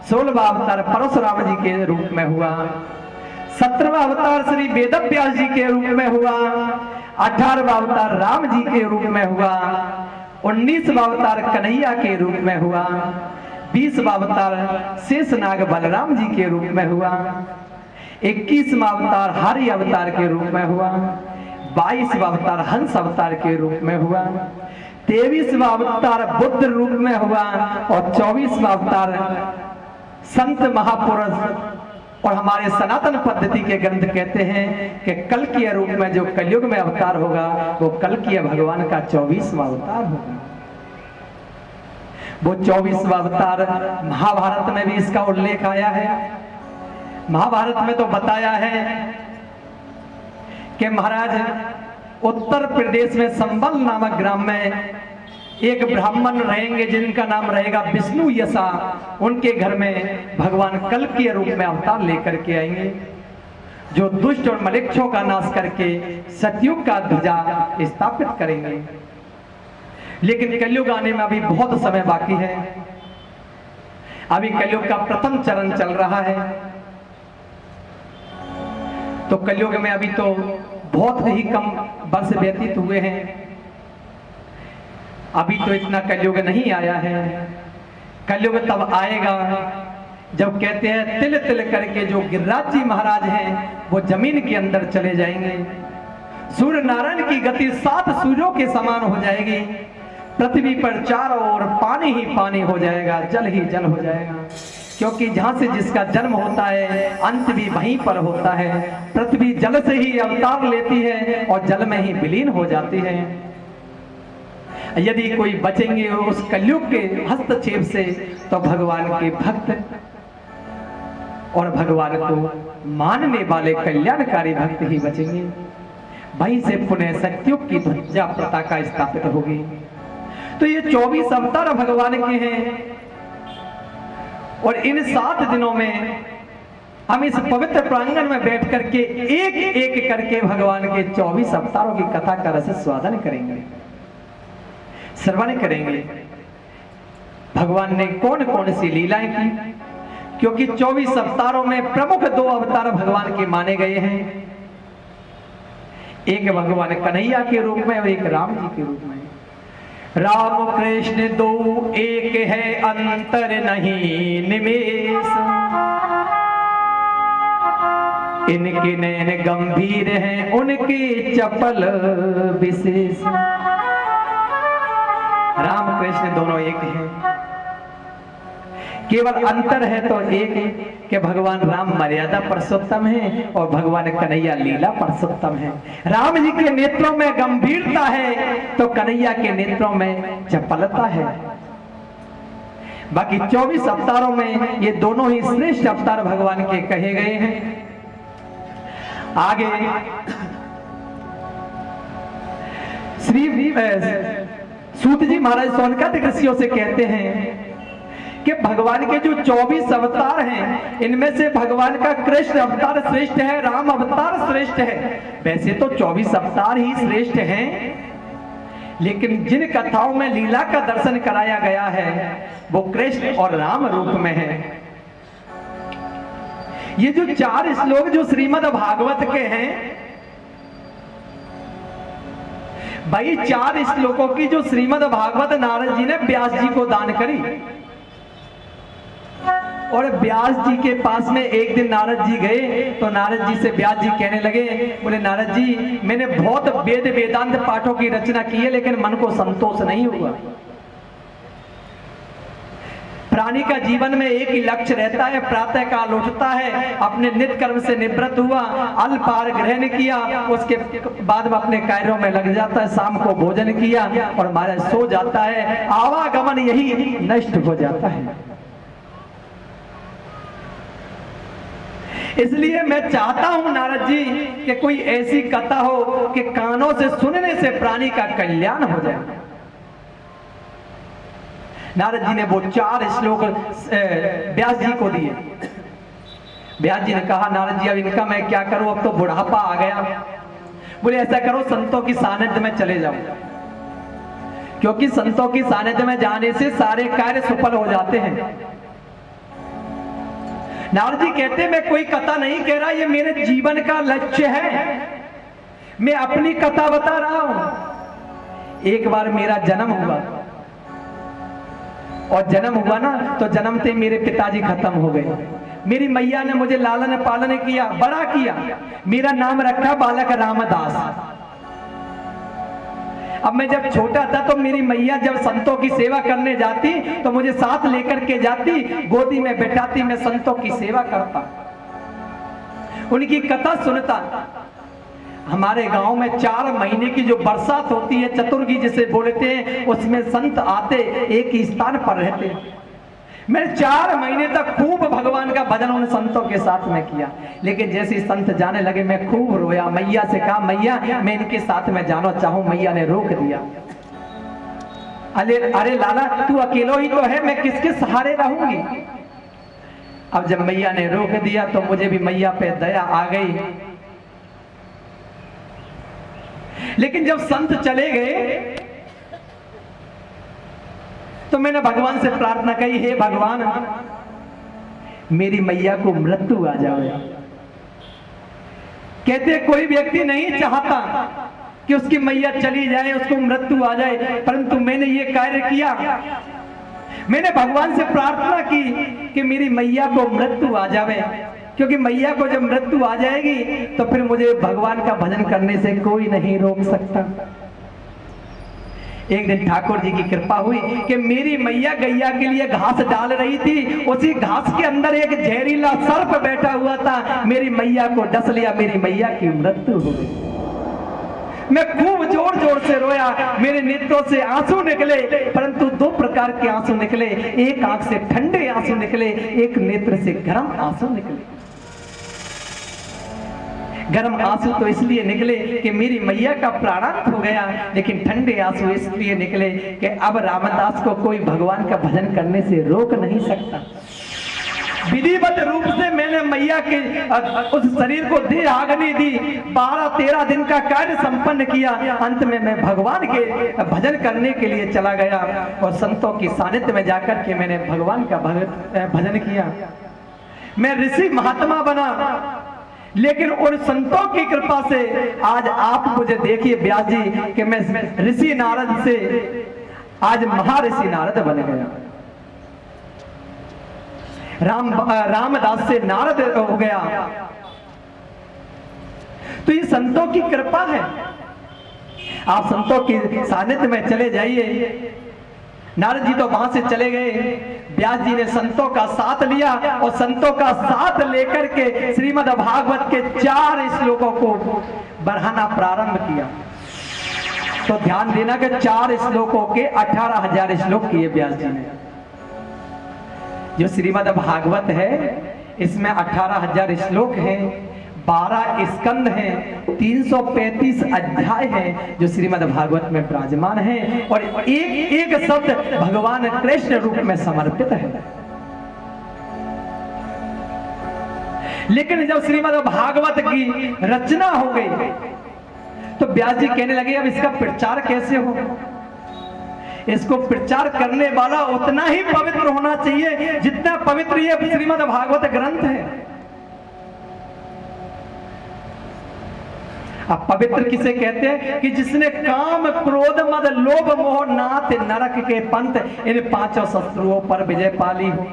16वां अवतार परशुराम जी के रूप में हुआ। 17वां अवतार श्री वेदव्यास जी के रूप में हुआ। 18वां अवतार राम जी के रूप में हुआ। 19वां अवतार कन्हैया के रूप में हुआ। 20वां अवतार शेषनाग बलराम जी के रूप में हुआ। 21वां अवतार हरि अवतार के रूप में हुआ। 22वां अवतार हंस अवतार के रूप में हुआ। 23वां अवतार बुद्ध रूप में हुआ और 24वां अवतार संत महापुरुष और हमारे सनातन पद्धति के ग्रंथ कहते हैं कि कल के रूप में जो कलयुग में अवतार होगा वो कल की भगवान का 24वां अवतार होगा। वो 24वां अवतार महाभारत में भी इसका उल्लेख आया है। महाभारत में तो बताया है कि महाराज उत्तर प्रदेश में संबल नामक ग्राम में एक ब्राह्मण रहेंगे जिनका नाम रहेगा विष्णु यशा। उनके घर में भगवान कल के रूप में अवतार लेकर के आएंगे, जो दुष्ट और मलेच्छों का नाश करके सतयुग का ध्वजा स्थापित करेंगे। लेकिन कलयुग आने में अभी बहुत समय बाकी है। अभी कलयुग का प्रथम चरण चल रहा है, तो कलयुग में अभी तो बहुत ही कम वर्ष व्यतीत हुए हैं। अभी तो इतना कलयुग नहीं आया है। कलयुग तब आएगा जब कहते हैं तिल तिल करके जो गिरिराज जी महाराज हैं वो जमीन के अंदर चले जाएंगे। सूर्य नारायण की गति 7 सूर्यों के समान हो जाएगी। पृथ्वी पर चारों ओर पानी ही पानी हो जाएगा, जल ही जल हो जाएगा, क्योंकि जहां से जिसका जन्म होता है अंत भी वहीं पर होता है। पृथ्वी जल से ही अवतार लेती है और जल में ही विलीन हो जाती है। यदि कोई बचेंगे उस कलयुग के हस्तक्षेप से तो भगवान के भक्त और भगवान को मानने वाले कल्याणकारी भक्त ही बचेंगे। वहीं से पुनः सतयुग की ध्वजा पताका स्थापित होगी। तो ये 24 अवतार भगवान के हैं और इन 7 दिनों में हम इस पवित्र प्रांगण में बैठ करके एक एक करके भगवान के 24 अवतारों की कथा का रस स्वादन करेंगे, श्रवण करेंगे। भगवान ने कौन कौन सी लीलाएं की, क्योंकि 24 अवतारों में प्रमुख 2 अवतार भगवान के माने गए हैं, एक भगवान कन्हैया के रूप में और एक राम जी के रूप में। राम कृष्ण 2 एक है, अंतर नहीं निमेष, इनके नैन गंभीर हैं, उनके चपल विशेष। राम कृष्ण दोनों एक हैं, केवल अंतर है तो एक कि भगवान राम मर्यादा पुरुषोत्तम है और भगवान कन्हैया लीला पुरुषोत्तम है। राम जी के नेत्रों में गंभीरता है तो कन्हैया के नेत्रों में चपलता है। बाकी 24 अवतारों में ये दोनों ही श्रेष्ठ अवतार भगवान के कहे गए हैं। आगे श्री सूत जी महाराज सोनकादिक ऋषियों से कहते हैं कि भगवान के जो 24 अवतार हैं, इनमें से भगवान का कृष्ण अवतार श्रेष्ठ है, राम अवतार श्रेष्ठ है। वैसे तो 24 अवतार ही श्रेष्ठ हैं, लेकिन जिन कथाओं में लीला का दर्शन कराया गया है वो कृष्ण और राम रूप में है। ये जो 4 श्लोक जो श्रीमद् भागवत के हैं, भाई 4 श्लोकों की जो श्रीमद् भागवत नारद जी ने व्यास जी को दान करी, और व्यास जी के पास में एक दिन नारद जी गए तो नारद जी से व्यास जी कहने लगे, बोले नारद जी मैंने बहुत वेद वेदांत पाठों की रचना की है लेकिन मन को संतोष नहीं हुआ। प्राणी का जीवन में एक ही लक्ष्य रहता है, प्रातः काल उठता है, अपने नित्य कर्म से निवृत्त हुआ, अल्पाहार ग्रहण किया, उसके बाद में अपने कार्यों में लग जाता है, शाम को भोजन किया और महाराज सो जाता है, आवागमन यही नष्ट हो जाता है। इसलिए मैं चाहता हूं नारद जी कि कोई ऐसी कथा हो कि कानों से सुनने से प्राणी का कल्याण हो जाए। नारद जी ने वो 4 श्लोक व्यास जी को दिए। व्यास जी ने कहा नारद जी अब इनका मैं क्या करूं, अब तो बुढ़ापा आ गया। बोले ऐसा करो संतों की सानिध्य में चले जाओ, क्योंकि संतों की सानिध्य में जाने से सारे कार्य सफल हो जाते हैं। नारद जी कहते मैं कोई कथा नहीं कह रहा, ये मेरे जीवन का लक्ष्य है, मैं अपनी कथा बता रहा हूं। एक बार मेरा जन्म हुआ और जन्म हुआ ना तो जन्मते मेरे पिताजी खत्म हो गए। मेरी मैया ने मुझे लालन पालन किया, बड़ा किया, मेरा नाम रखा बालक रामदास। अब मैं जब छोटा था तो मेरी मैया जब संतों की सेवा करने जाती तो मुझे साथ लेकर के जाती, गोदी में बैठाती, मैं संतों की सेवा करता, उनकी कथा सुनता। हमारे गांव में 4 महीने की जो बरसात होती है, चतुर्गी जिसे बोलते हैं, उसमें संत आते एक ही स्थान पर रहते। मैंने 4 महीने तक खूब भगवान का भजन उन संतों के साथ में किया, लेकिन जैसे संत जाने लगे मैं खूब रोया, मैया से कहा मैया मैं इनके साथ में जाना चाहूं। मैया ने रोक दिया। अरे लाला तू अकेलो ही तो है, मैं किसके सहारे रहूंगी। अब जब मैया ने रोक दिया तो मुझे भी मैया पे दया आ गई। लेकिन जब संत चले गए तो मैंने भगवान से प्रार्थना कही, हे भगवान मेरी मैया को मृत्यु आ जाए। कहते कोई व्यक्ति नहीं चाहता कि उसकी मैया चली जाए, उसको मृत्यु आ जाए, परंतु मैंने ये कार्य किया। मैंने भगवान से प्रार्थना की कि मेरी मैया को मृत्यु आ जाए, क्योंकि मैया को जब मृत्यु आ जाएगी तो फिर मुझे भगवान का भजन करने से कोई नहीं रोक सकता। एक दिन ठाकुर जी की कृपा हुई कि मेरी मैया गैया के लिए घास डाल रही थी, उसी घास के अंदर एक जहरीला सर्प बैठा हुआ था, मेरी मैया को डस लिया, मेरी मैया की मृत्यु हो गई। मैं खूब जोर जोर से रोया, मेरे नेत्रों से आंसू निकले, परंतु 2 प्रकार के आंसू निकले, एक आंख से ठंडे आंसू निकले, एक नेत्र से गर्म आंसू निकले। गर्म आंसू तो इसलिए निकले कि मेरी मैया का प्राणांत हो गया, लेकिन ठंडे आंसू इसलिए निकले कि अब रामदास को कोई भगवान का भजन करने से रोक नहीं सकता। विधिवत रूप से मैंने मैया के उस शरीर को देह आग्नि दी, 12-13 दिन का कार्य संपन्न किया। अंत में मैं भगवान के भजन करने के लिए चला गया और संतों की सानिध्य में जाकर के मैंने भगवान का भजन किया। मैं ऋषि महात्मा बना, लेकिन उन संतों की कृपा से आज आप मुझे देखिए व्यास जी कि मैं ऋषि नारद से आज महर्षि नारद बन गया, रामदास से नारद हो गया। तो ये संतों की कृपा है। आप संतों की सानिध्य में चले जाइए। नारद जी तो वहां से चले गए, व्यास जी ने संतों का साथ लिया और संतों का साथ लेकर के श्रीमद् भागवत के 4 श्लोकों को बढ़ाना प्रारंभ किया। तो ध्यान देना कि 4 श्लोकों के 18,000 श्लोक किए व्यास जी ने। जो श्रीमद् भागवत है इसमें 18,000 श्लोक हैं, 12 स्कंद हैं, 335 अध्याय हैं जो श्रीमद् भागवत में विराजमान हैं और एक एक शब्द भगवान कृष्ण रूप में समर्पित है। लेकिन जब श्रीमद् भागवत की रचना हो गई तो व्यास जी कहने लगे अब इसका प्रचार कैसे हो। इसको प्रचार करने वाला उतना ही पवित्र होना चाहिए जितना पवित्र ये श्रीमद् भागवत ग्रंथ है। अब पवित्र किसे कहते हैं कि जिसने काम क्रोध मद लोभ मोह नाथ नरक के पंथ इन 5 शत्रुओं पर विजय पाली हो।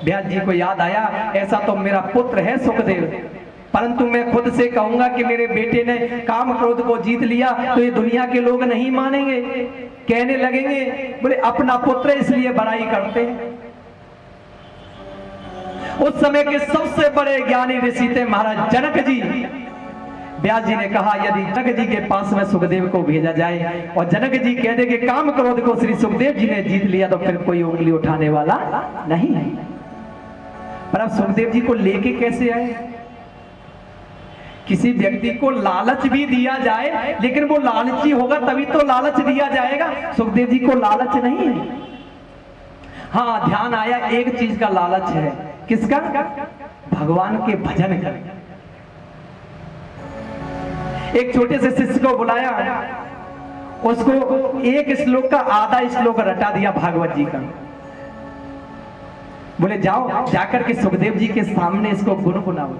व्यास जी को याद आया ऐसा तो मेरा पुत्र है सुखदेव, परंतु मैं खुद से कहूंगा कि मेरे बेटे ने काम क्रोध को जीत लिया तो ये दुनिया के लोग नहीं मानेंगे, कहने लगेंगे बोले अपना पुत्र इसलिए बड़ाई करते हैं। उस समय के सबसे बड़े ज्ञानी ऋषि थे महाराज जनक जी। व्यास जी ने कहा यदि जनक जी के पास में सुखदेव को भेजा जाए और जनक जी कह दे कि काम क्रोध को श्री सुखदेव जी ने जीत लिया तो फिर कोई उंगली उठाने वाला नहीं है। पर अब सुखदेव जी को लेके कैसे आए। किसी व्यक्ति को लालच भी दिया जाए लेकिन वो लालची होगा तभी तो लालच दिया जाएगा। सुखदेव जी को लालच नहीं है। हाँ ध्यान आया एक चीज का लालच है, किसका? भगवान के भजन का। एक छोटे से शिष्य को बुलाया, उसको एक श्लोक का आधा श्लोक रटा दिया भागवत जी का। बोले जाओ जाकर के सुखदेव जी के सामने इसको गुनगुनाओ।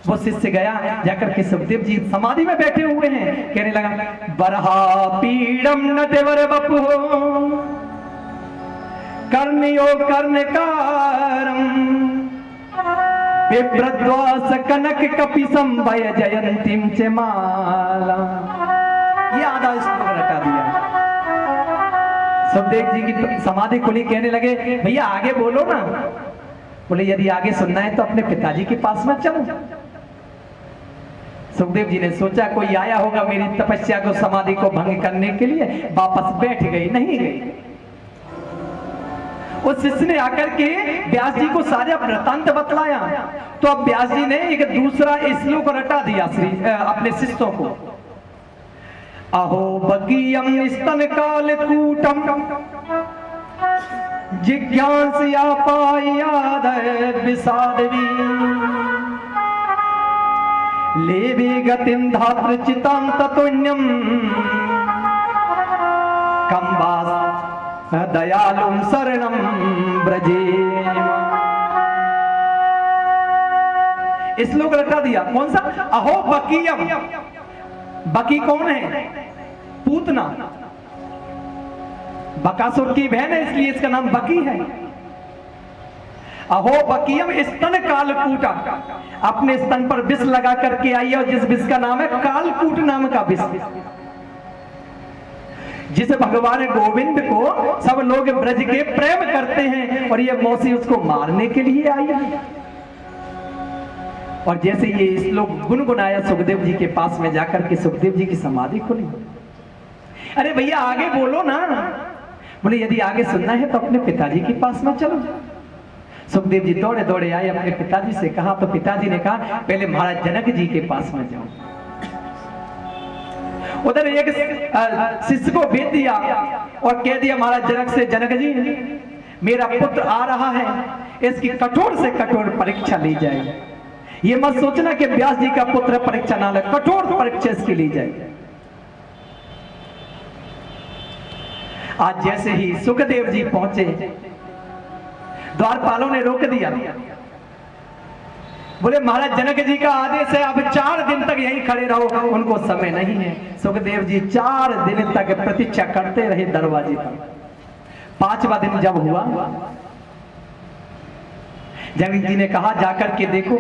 वो शिष्य गया, जाकर के सुखदेव जी समाधि में बैठे हुए हैं, कहने लगा बरहा पीड़म नटवर बपु कर्णयो कर्णकारम विप्रद्वास कनक कपि संभय जयंतीम च माला। ये आधा श्लोक रटा दिया। सुखदेव जी की समाधि खुली, कहने लगे भैया आगे बोलो ना। बोले यदि आगे सुनना है तो अपने पिताजी के पास में चलो। सुखदेव जी ने सोचा कोई आया होगा मेरी तपस्या को समाधि को भंग करने के लिए, वापस बैठ गई, नहीं गई। उस शिष्य ने आकर के व्यास जी को सारा वृतांत बतलाया तो अब व्यास जी ने एक दूसरा श्लोक रटा दिया अपने शिष्यों को। अहो बकीयम स्तन काल कूटम जिज्ञासया पायाद विषादवी लेवे गतिम धात्र चिताम ततुण्यम कंबास दयालुम शरणम ब्रजे। श्लोक रटा दिया। कौन सा? अहो बकीयम। बकी कौन है? पूतना, बकासुर की बहन है इसलिए इसका नाम बकी है। अहो बकीयम स्तन कालकूटा, अपने स्तन पर विष लगा करके आई है और जिस विष का नाम है कालकूट नाम का विष, जिसे भगवान गोविंद को सब लोग ब्रज के प्रेम करते हैं और ये मौसी उसको मारने के लिए आई है। और जैसे ये श्लोक गुनगुनाया सुखदेव जी के पास में जाकर के सुखदेव जी की समाधि खुली। अरे भैया आगे बोलो ना। बोले यदि आगे सुनना है तो अपने पिताजी के पास में चलो। सुखदेव जी दौड़े दौड़े आए, अपने पिताजी से कहा तो पिताजी ने कहा पहले महाराज जनक जी के पास में जाओ। उधर एक शिष्य को भेज दिया और कह दिया महाराज जनक से, जनक जी मेरा पुत्र आ रहा है, इसकी कठोर से कठोर परीक्षा ली जाए। ये मत सोचना कि व्यास जी का पुत्र परीक्षा ना ले, कठोर परीक्षा इसकी ली जाए। आज जैसे ही सुखदेव जी पहुंचे, द्वारपालों ने रोक दिया, बोले महाराज जनक जी का आदेश है, अब 4 दिन तक यहीं खड़े रहो, उनको समय नहीं है। सुखदेव जी 4 दिन तक प्रतीक्षा करते रहे दरवाजे पर। 5वां दिन जब हुआ, जनक जी ने कहा जाकर के देखो,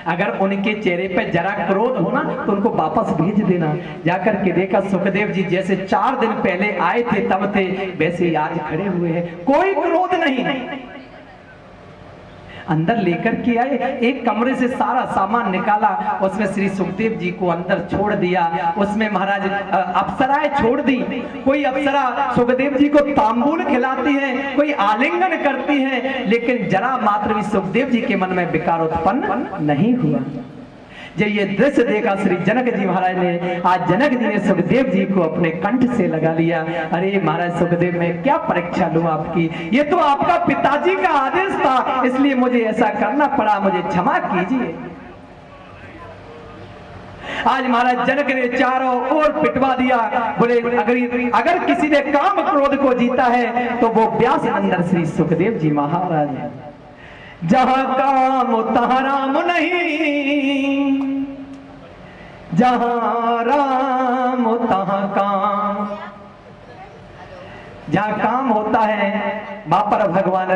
अगर उनके चेहरे पे जरा क्रोध हो ना तो उनको वापस भेज देना। जाकर के देखा, सुखदेव जी जैसे 4 दिन पहले आए थे तब थे, वैसे ही आज खड़े हुए हैं, कोई क्रोध नहीं। अंदर लेकर के आए, एक कमरे से सारा सामान निकाला, उसमें श्री सुखदेव जी को अंदर छोड़ दिया। उसमें महाराज अप्सराएं छोड़ दी। कोई अप्सरा सुखदेव जी को तांबूल खिलाती है, कोई आलिंगन करती है, लेकिन जरा मात्र भी सुखदेव जी के मन में विकार उत्पन्न नहीं हुआ। जब ये दृश्य देखा श्री जनक जी महाराज ने, आज जनक जी ने सुखदेव जी को अपने कंठ से लगा लिया। अरे महाराज सुखदेव, मैं क्या परीक्षा लूं आपकी, ये तो आपका पिताजी का आदेश था, इसलिए मुझे ऐसा करना पड़ा, मुझे क्षमा कीजिए। आज महाराज जनक ने चारों ओर पिटवा दिया। बोले अगर किसी ने काम क्रोध को जीता है तो वो व्यास नंदन श्री सुखदेव जी महाराज है। जहां काम तहां राम नहीं, जहां राम तहां काम। जहां काम होता है वहां पर भगवान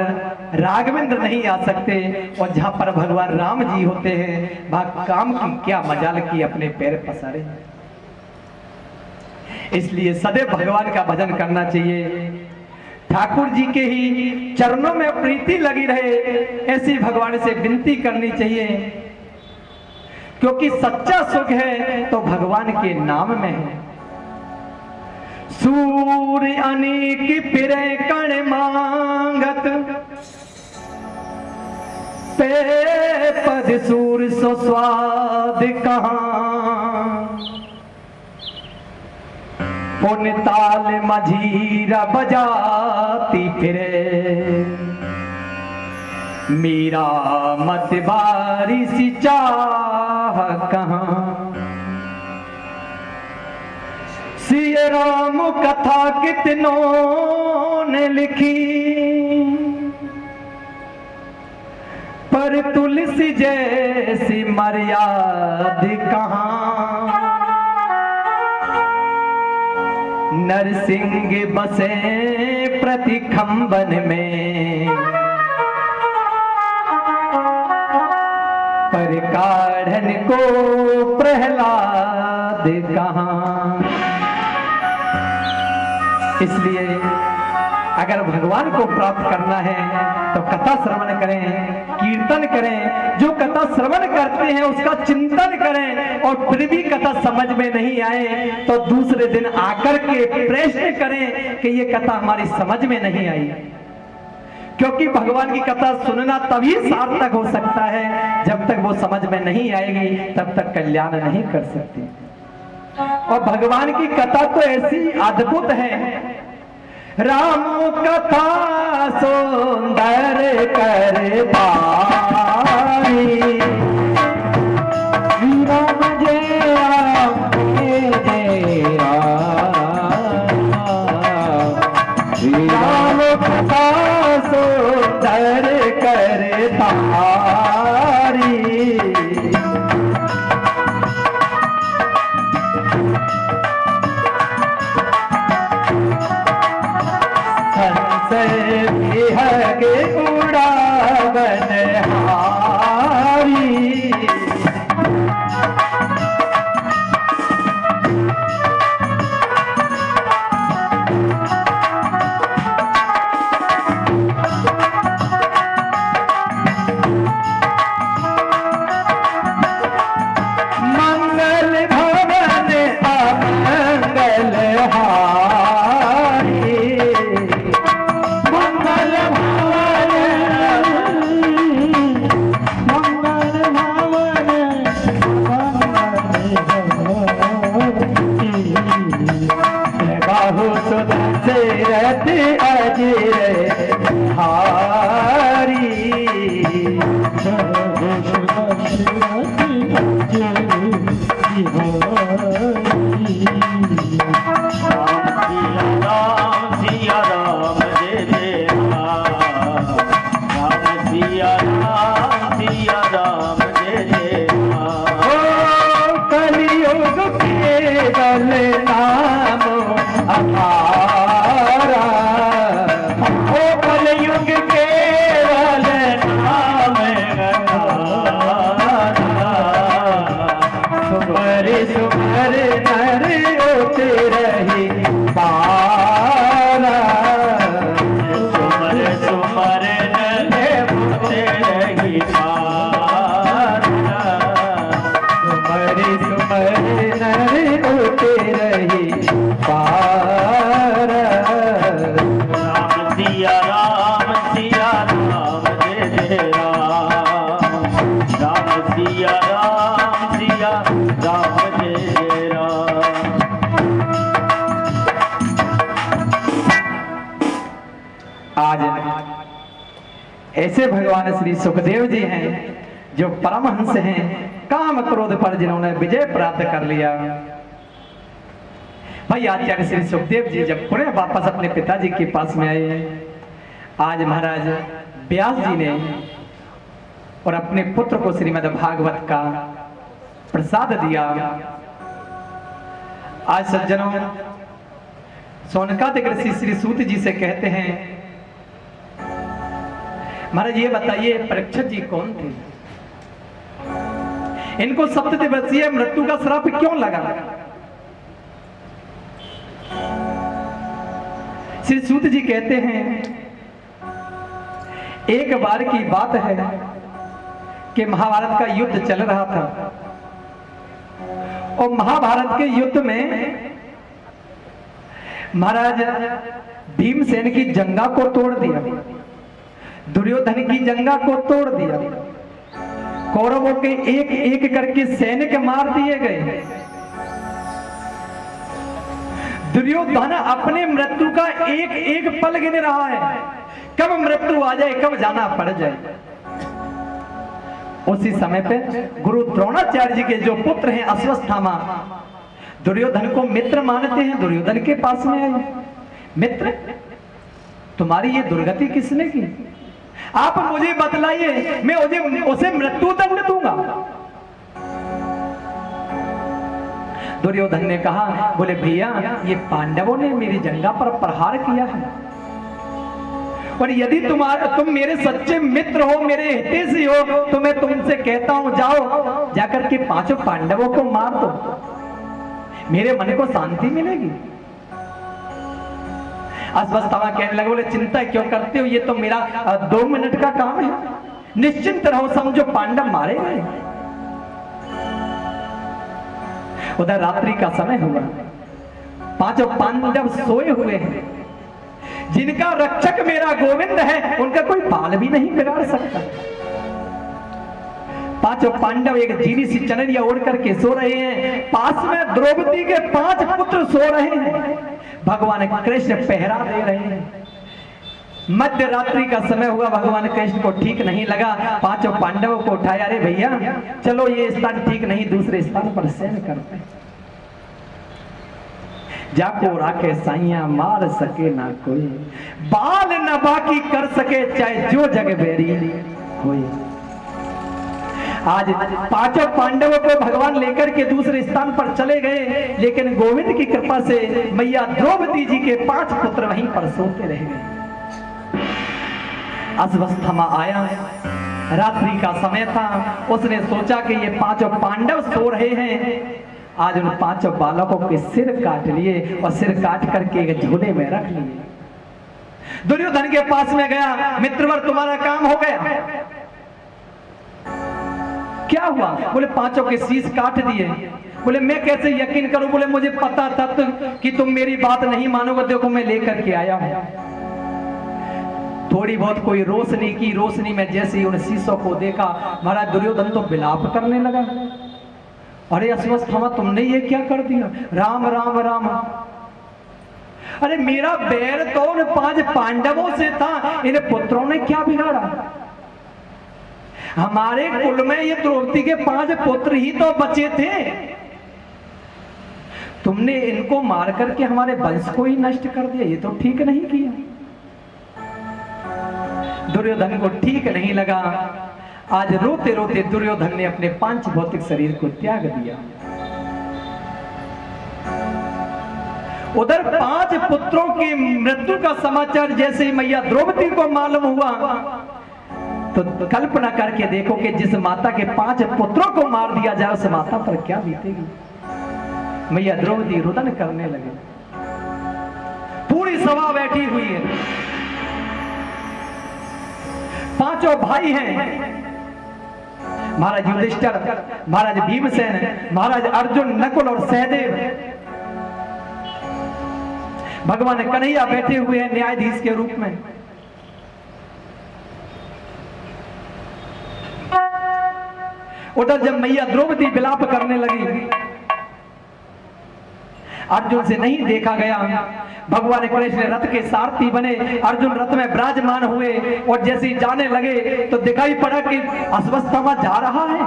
राघवेंद्र नहीं आ सकते, और जहां पर भगवान राम जी होते हैं वहां काम की क्या मजाल की अपने पैर पसारे। इसलिए सदैव भगवान का भजन करना चाहिए, ठाकुर जी के ही चरणों में प्रीति लगी रहे, ऐसी भगवान से विनती करनी चाहिए, क्योंकि सच्चा सुख है तो भगवान के नाम में है। सूर्य अनेक फिरे कण मांगत, पे पद सूर सो स्वाद कहां। पुन ताल मझीरा बजाती फिरे, मीरा मत बारी सी चाह कहां। सिय राम कथा कितनों ने लिखी, पर तुलसी जैसी मर्याद कहां। नरसिंह बसे प्रति खंबन में, पर काढ़न को प्रहलाद कहां। इसलिए अगर भगवान को प्राप्त करना है तो कथा श्रवण करें, कीर्तन करें। जो कथा श्रवण करते हैं उसका चिंतन करें, और फिर भी कथा समझ में नहीं आए तो दूसरे दिन आकर के प्रश्न करें कि ये कथा हमारी समझ में नहीं आई। क्योंकि भगवान की कथा सुनना तभी सार्थक हो सकता है, जब तक वो समझ में नहीं आएगी तब तक कल्याण नहीं कर सकती। और भगवान की कथा तो ऐसी अद्भुत है, राम कथा सुंदर कर पाई। राम जय राम कथा सुंदर कर पाई। के उड़ावन हारी। मंगल भवन अमंगल हारी। अजय हारी। राम सिया राम जय जय। पार। राम सिया राम जय जय राम। राम सिया राम जय जय राम। आज ऐसे भगवान श्री सुखदेव जी हैं जो परमहंस हैं, काम क्रोध पर जिन्होंने विजय प्राप्त कर लिया। भाई आचार्य श्री सुखदेव जी जब पुनः वापस अपने पिताजी के पास में आए, आज महाराज व्यास जी ने और अपने पुत्र को श्रीमद् भागवत का प्रसाद दिया। आज सज्जनों, सोनकादिक ऋषि श्री सूत जी से कहते हैं, महाराज ये बताइए परीक्षित जी कौन थे? इनको सप्तवर्षीय मृत्यु का श्राप क्यों लगा? श्री सूत जी कहते हैं, एक बार की बात है कि महाभारत का युद्ध चल रहा था और महाभारत के युद्ध में महाराज भीमसेन की जंगा को तोड़ दिया, दुर्योधन की जंगा को तोड़ दिया, कौरवों के एक एक करके सैनिक मार दिए गए। दुर्योधन अपने मृत्यु का एक एक पल गिन रहा है, कब मृत्यु आ जाए, कब जाना पड़ जाए। उसी समय पे गुरु द्रोणाचार्य जी के जो पुत्र हैं अश्वत्थामा, दुर्योधन को मित्र मानते हैं, दुर्योधन के पास में आए, मित्र तुम्हारी ये दुर्गति किसने की? आप मुझे बतलाइए, मैं उसे मृत्यु दंड दूंगा। दुर्योधन ने कहा, बोले भैया ये पांडवों ने मेरी जंगा पर प्रहार किया है, और यदि तुम मेरे सच्चे मित्र हो, मेरे हितैषी हो, तो मैं तुमसे कहता हूं जाओ जाकर के पांचों पांडवों को मार दो, मेरे मन को शांति मिलेगी। अश्वत्थामा कहने लगे, बोले चिंता क्यों करते हो, ये तो मेरा 2 मिनट का काम है, निश्चिंत रहो, समझो पांडव मारे गए। उधर रात्रि का समय हुआ, पांचों पांडव सोए हुए हैं, जिनका रक्षक मेरा गोविंद है, उनका कोई बाल भी नहीं बिगाड़ सकता। पांचों पांडव एक जीनी सी चनरिया ओढ़ करके सो रहे हैं, पास में द्रौपदी के 5 पुत्र सो रहे हैं, भगवान कृष्ण पहरा दे रहे हैं। मध्य रात्रि का समय हुआ, भगवान कृष्ण को ठीक नहीं लगा, पांचों पांडवों को उठाया, अरे भैया चलो ये स्थान ठीक नहीं, दूसरे स्थान पर शयन करते हैं। जाको राखे साइया मार सके ना कोई, बाल न बाकी कर सके चाहे जो जग बेरी होए। आज पांचों पांडवों को भगवान लेकर के दूसरे स्थान पर चले गए, लेकिन गोविंद की कृपा से मैया द्रौपदी जी के 5 पुत्र वहीं पर सोते रह गए। अश्वत्थामा आया, रात्रि का समय था, उसने सोचा कि ये 5 पांडव सो रहे हैं, आज उन 5 बालकों के सिर काट लिए और सिर काट करके एक झोले में रख लिए। दुर्योधन के पास में गया, मित्रवर तुम्हारा काम हो गया। क्या हुआ? बोले 5 के शीश काट दिए। बोले मैं कैसे यकीन करूं? बोले मुझे पता था कि तुम मेरी बात नहीं मानोगे, देखो मैं लेकर के आया हूं। थोड़ी बहुत कोई रोशनी की, रोशनी में जैसे ही उन शीशों को देखा, महाराज दुर्योधन तो विलाप करने लगा, अरे अश्वत्थामा तुमने ये क्या कर दिया? राम राम राम, अरे मेरा बैर तो उन 5 पांडवों से था, इन पुत्रों ने क्या बिगाड़ा? हमारे कुल में ये द्रौपदी के 5 पुत्र ही तो बचे थे, तुमने इनको मार करके हमारे वंश को ही नष्ट कर दिया, ये तो ठीक नहीं किया। दुर्योधन को ठीक नहीं लगा। आज रोते रोते दुर्योधन ने अपने 5 भौतिक शरीर को त्याग दिया। उधर 5 पुत्रों की मृत्यु का समाचार जैसे ही मैया द्रौपदी को मालूम हुआ, तो कल्पना करके देखो कि जिस माता के 5 पुत्रों को मार दिया जाए, उस माता पर क्या बीतेगी। मैया द्रौपदी रुदन करने लगे, पूरी सभा बैठी हुई है, 5 भाई हैं, महाराज युधिष्ठिर, महाराज भीमसेन, महाराज अर्जुन, नकुल और सहदेव। भगवान कन्हैया बैठे हुए हैं न्यायाधीश के रूप में। उधर जब मैया द्रौपदी विलाप करने लगी, अर्जुन से नहीं देखा गया। भगवान कृष्ण रथ के सारथी बने, अर्जुन रथ में विराजमान हुए और जैसे ही जाने लगे तो दिखाई पड़ा कि अश्वत्थामा जा रहा है।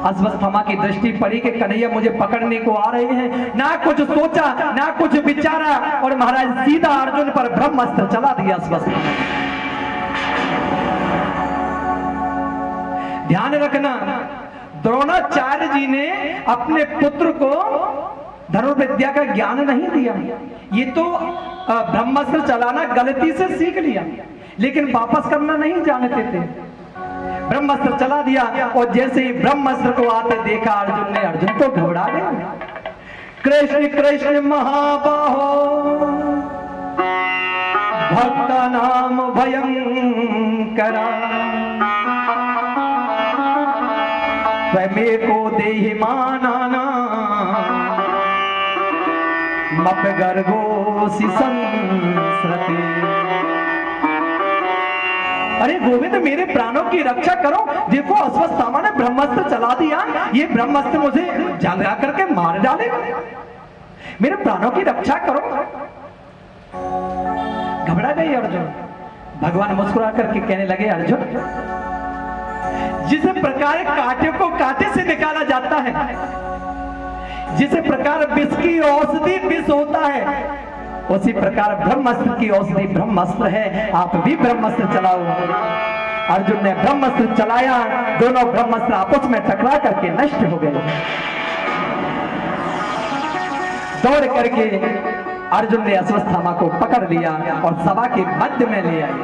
अश्वत्थामा की दृष्टि पड़ी कि कन्हैया मुझे पकड़ने को आ रहे हैं। ना कुछ सोचा ना कुछ विचारा और महाराज सीधा अर्जुन पर ब्रह्मास्त्र चला दिया अश्वत्थामा। ध्यान रखना, द्रोणाचार्य जी ने अपने पुत्र को धनुर्विद्या का ज्ञान नहीं दिया। ये तो ब्रह्मास्त्र चलाना गलती से सीख लिया, लेकिन वापस करना नहीं जानते थे। ब्रह्मास्त्र चला दिया और जैसे ही ब्रह्मास्त्र को आते देखा अर्जुन ने, अर्जुन तो घबरा गया। कृष्ण कृष्ण महाबाहो भक्त नाम भयंकरा स्वयं को देहि मानाना मप गर्गोसि संसृति। अरे गोविंद मेरे प्राणों की रक्षा करो, देखो अश्वत्थामा ने ब्रह्मास्त्र चला दिया, ये ब्रह्मास्त्र मुझे जला करके मार डालेगा, मेरे प्राणों की रक्षा करो। घबरा गए अर्जुन। भगवान मुस्कुरा करके कहने लगे, अर्जुन जिस प्रकार कांटे को कांटे से निकाला जाता है, जिस प्रकार विष की औषधि विष होता है, उसी प्रकार ब्रह्मास्त्र की औषधि ब्रह्मास्त्र है। आप भी ब्रह्मास्त्र चलाओ। अर्जुन ने ब्रह्मास्त्र चलाया, दोनों ब्रह्मास्त्र आपस में टकरा करके नष्ट हो गए। दौड़ करके अर्जुन ने अश्वत्थामा को पकड़ लिया और सभा के मध्य में ले आए।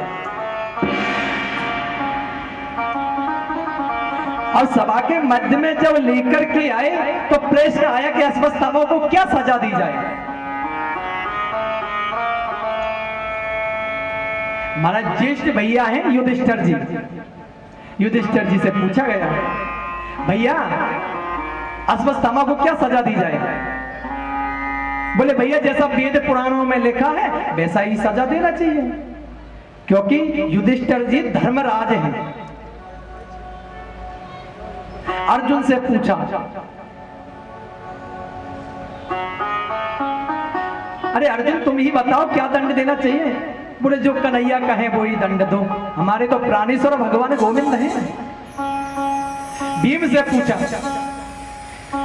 और सभा के मध्य में जब लेकर के आए तो प्रश्न आया कि अश्वत्थामा को क्या सजा दी जाए। हमारा ज्येष्ठ भैया हैं युधिष्ठिर जी। युधिष्ठिर जी से पूछा गया, भैया अश्वत्थामा को क्या सजा दी जाए? बोले भैया जैसा वेद पुराणों में लिखा है वैसा ही सजा देना चाहिए, क्योंकि युधिष्ठिर जी धर्मराज हैं। अर्जुन से पूछा, अरे अर्जुन तुम ही बताओ क्या दंड देना चाहिए? बोले जो कन्हैया कहे वो ही दंड दो, हमारे तो प्राणेश्वर भगवान गोविंद हैं। भीम से पूछा,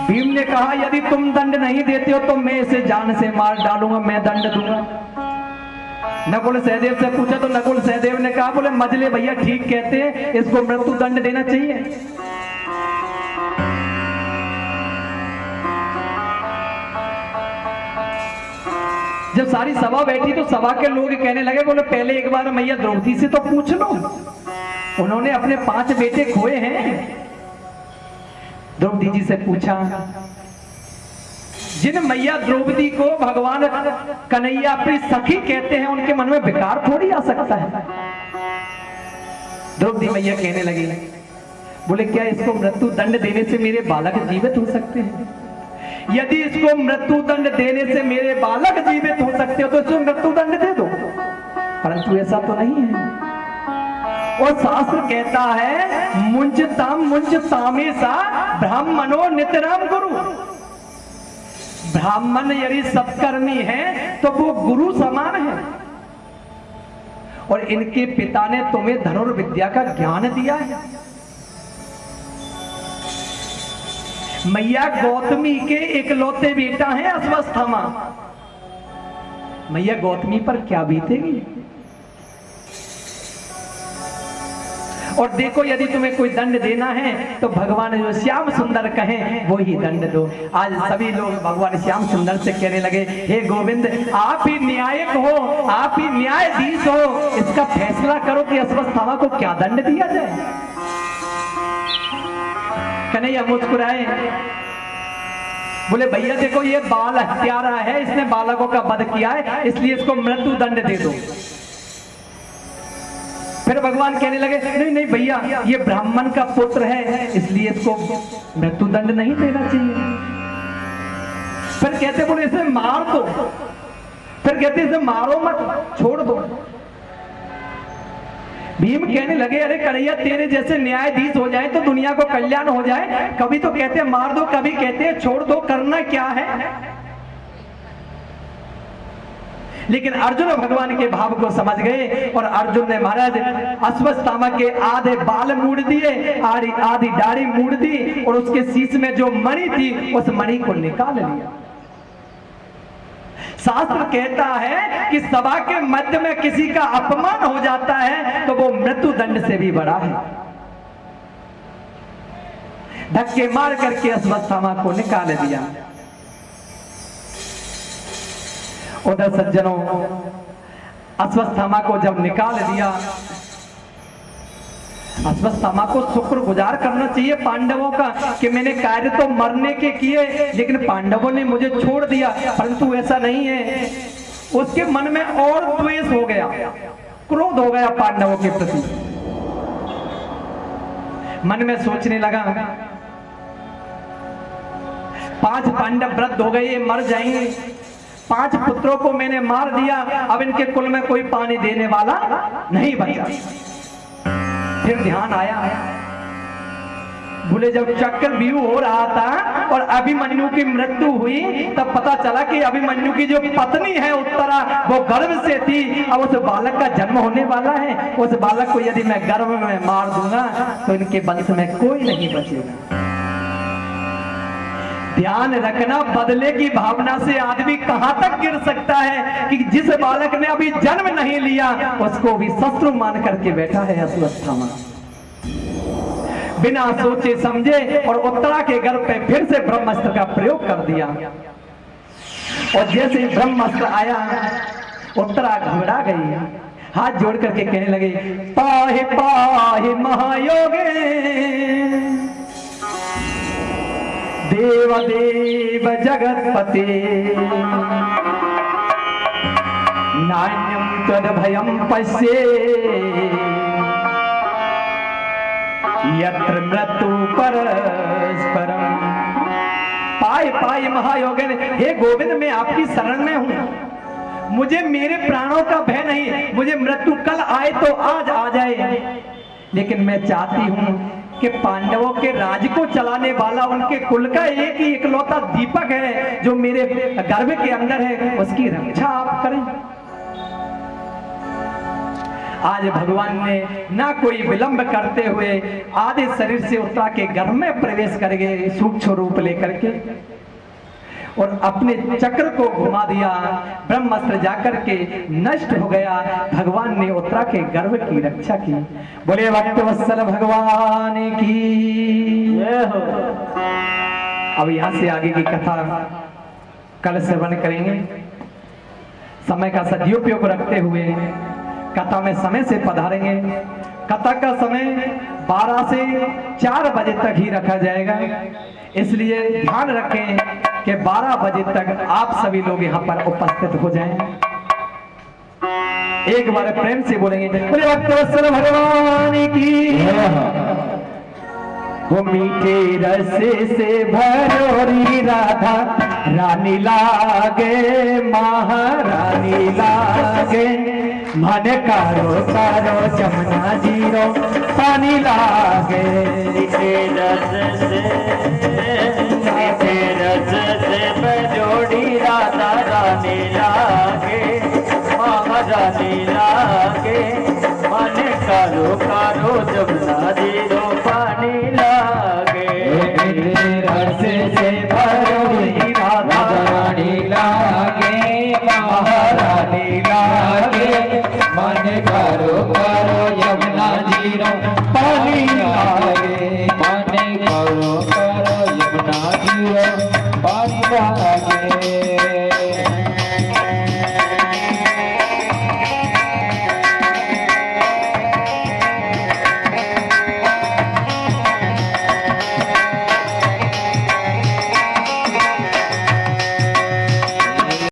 भीम ने कहा यदि तुम दंड नहीं देते हो तो मैं इसे जान से मार डालूंगा, मैं दंड दूंगा। नकुल सहदेव से पूछा तो नकुल सहदेव ने कहा, बोले मजले भैया ठीक कहते हैं, इसको मृत्यु दंड देना चाहिए। जब सारी सभा बैठी तो सभा के लोग कहने लगे, बोले पहले एक बार मैया द्रौपदी से तो पूछ लो, उन्होंने अपने 5 बेटे खोए हैं। द्रौपदी जी से पूछा, जिन मैया द्रौपदी को भगवान कन्हैया अपनी सखी कहते हैं उनके मन में विकार थोड़ी आ सकता है। द्रौपदी मैया कहने लगी, बोले क्या इसको मृत्यु दंड देने से मेरे बालक जीवित हो सकते हैं? यदि इसको मृत्यु दंड देने से मेरे बालक जीवित हो सकते हो तो इसको मृत्यु दंड दे दो, परंतु ऐसा तो नहीं है। और शास्त्र कहता है मुंजतामेसा ब्राह्मणो नितराम गुरु। ब्राह्मण यदि सत्कर्मी है तो वो गुरु समान है, और इनके पिता ने तुम्हें धनुर्विद्या का ज्ञान दिया है। मैया गौतमी के इकलौते बेटा है अश्वत्थामा। मैया गौतमी पर क्या बीतेगी? और देखो यदि तुम्हें कोई दंड देना है तो भगवान जो श्याम सुंदर कहें वो ही दंड दो। आज सभी लोग भगवान श्याम सुंदर से कहने लगे, हे गोविंद आप ही न्यायक हो, आप ही न्यायाधीश हो, इसका फैसला करो कि अश्वत्थामा को क्या दंड दिया जाए। कन्हैया मुस्कुराए, बोले भैया देखो ये बाल हत्यारा है, इसने बालकों का वध किया है, इसलिए इसको मृत्यु दंड दे दो। फिर भगवान कहने लगे, नहीं नहीं भैया ये ब्राह्मण का पुत्र है, इसलिए इसको मृत्यु दंड नहीं देना चाहिए। फिर कहते बोले इसे मार दो, फिर कहते इसे मारो मत, छोड़ दो। भीम कहने लगे अरे कन्हैया तेरे जैसे न्यायाधीश हो जाए तो दुनिया को कल्याण हो जाए, कभी तो कहते हैं मार दो, कभी कहते हैं छोड़ दो, करना क्या है। लेकिन अर्जुन भगवान के भाव को समझ गए और अर्जुन ने महाराज अश्वत्थामा के आधे बाल मूड़ दिए, आधी दाढ़ी मूड़ दी और उसके शीश में जो मणि थी उस मणि को निकाल लिया। शास्त्र कहता है कि सभा के मध्य में किसी का अपमान हो जाता है तो वो मृत्यु दंड से भी बड़ा है। धक्के मार करके अश्वत्थामा को निकाल दिया। उधर सज्जनों अश्वत्थामा को जब निकाल दिया, अश्वत्थामा को शुक्रगुजार करना चाहिए पांडवों का कि मैंने कार्य तो मरने के किए लेकिन पांडवों ने मुझे छोड़ दिया, परंतु ऐसा नहीं है। उसके मन में और द्वेष हो गया, क्रोध हो गया पांडवों के प्रति। मन में सोचने लगा 5 पांडव वृद्ध हो गए, ये मर जाएंगे, 5 पुत्रों को मैंने मार दिया, अब इनके कुल में कोई पानी देने वाला नहीं बचा। फिर ध्यान आया, बोले जब चक्रव्यूह हो रहा था और अभिमन्यु की मृत्यु हुई तब पता चला कि अभिमन्यु की जो पत्नी है उत्तरा वो गर्भ से थी, अब उस बालक का जन्म होने वाला है। उस बालक को यदि मैं गर्भ में मार दूंगा तो इनके वंश में कोई नहीं बचेगा। ध्यान रखना, बदले की भावना से आदमी कहां तक गिर सकता है कि जिस बालक ने अभी जन्म नहीं लिया उसको भी शत्रु मान करके बैठा है अश्वत्थामा। बिना सोचे समझे और उत्तरा के गर्भ पे फिर से ब्रह्मास्त्र का प्रयोग कर दिया और जैसे ही ब्रह्मास्त्र आया उत्तरा घबरा गई, हाथ जोड़ करके कहने लगे पाहि पाहि महायोगे देव देव जगतपते नान्यं तद्भयं पश्ये यत्र मृत्यु परस्परम। पाय पाय महायोगिन, हे गोविंद मैं आपकी शरण में हूं, मुझे मेरे प्राणों का भय नहीं, मुझे मृत्यु कल आए तो आज आ जाए, लेकिन मैं चाहती हूं कि पांडवों के राज को चलाने वाला उनके कुल का एक ही इकलौता दीपक है जो मेरे गर्भ के अंदर है, उसकी रक्षा आप करें। आज भगवान ने ना कोई विलंब करते हुए आधे शरीर से उत्तरा के गर्भ में प्रवेश कर गए सूक्ष्म रूप लेकर के और अपने चक्र को घुमा दिया। ब्रह्मास्त्र जाकर के नष्ट हो गया। भगवान ने उत्तरा के गर्भ की रक्षा की। बोले भक्तवत्सल भगवान की। अब यहां से आगे की कथा कल श्रवण करेंगे। समय का सदुपयोग रखते हुए कथा में समय से पधारेंगे। कथा का समय 12 से 4 बजे तक ही रखा जाएगा, इसलिए ध्यान रखें कि 12 बजे तक आप सभी लोग यहाँ पर उपस्थित हो जाएं। एक बार प्रेम से बोलेंगे बोले भक्तवत्सल भगवान की। वो मीठे रस से भरोरी राधा रानी लागे, महारानी लागे, मन कारो कारो जमुना जीरो पानी लागे। मीठे रस से भरोरी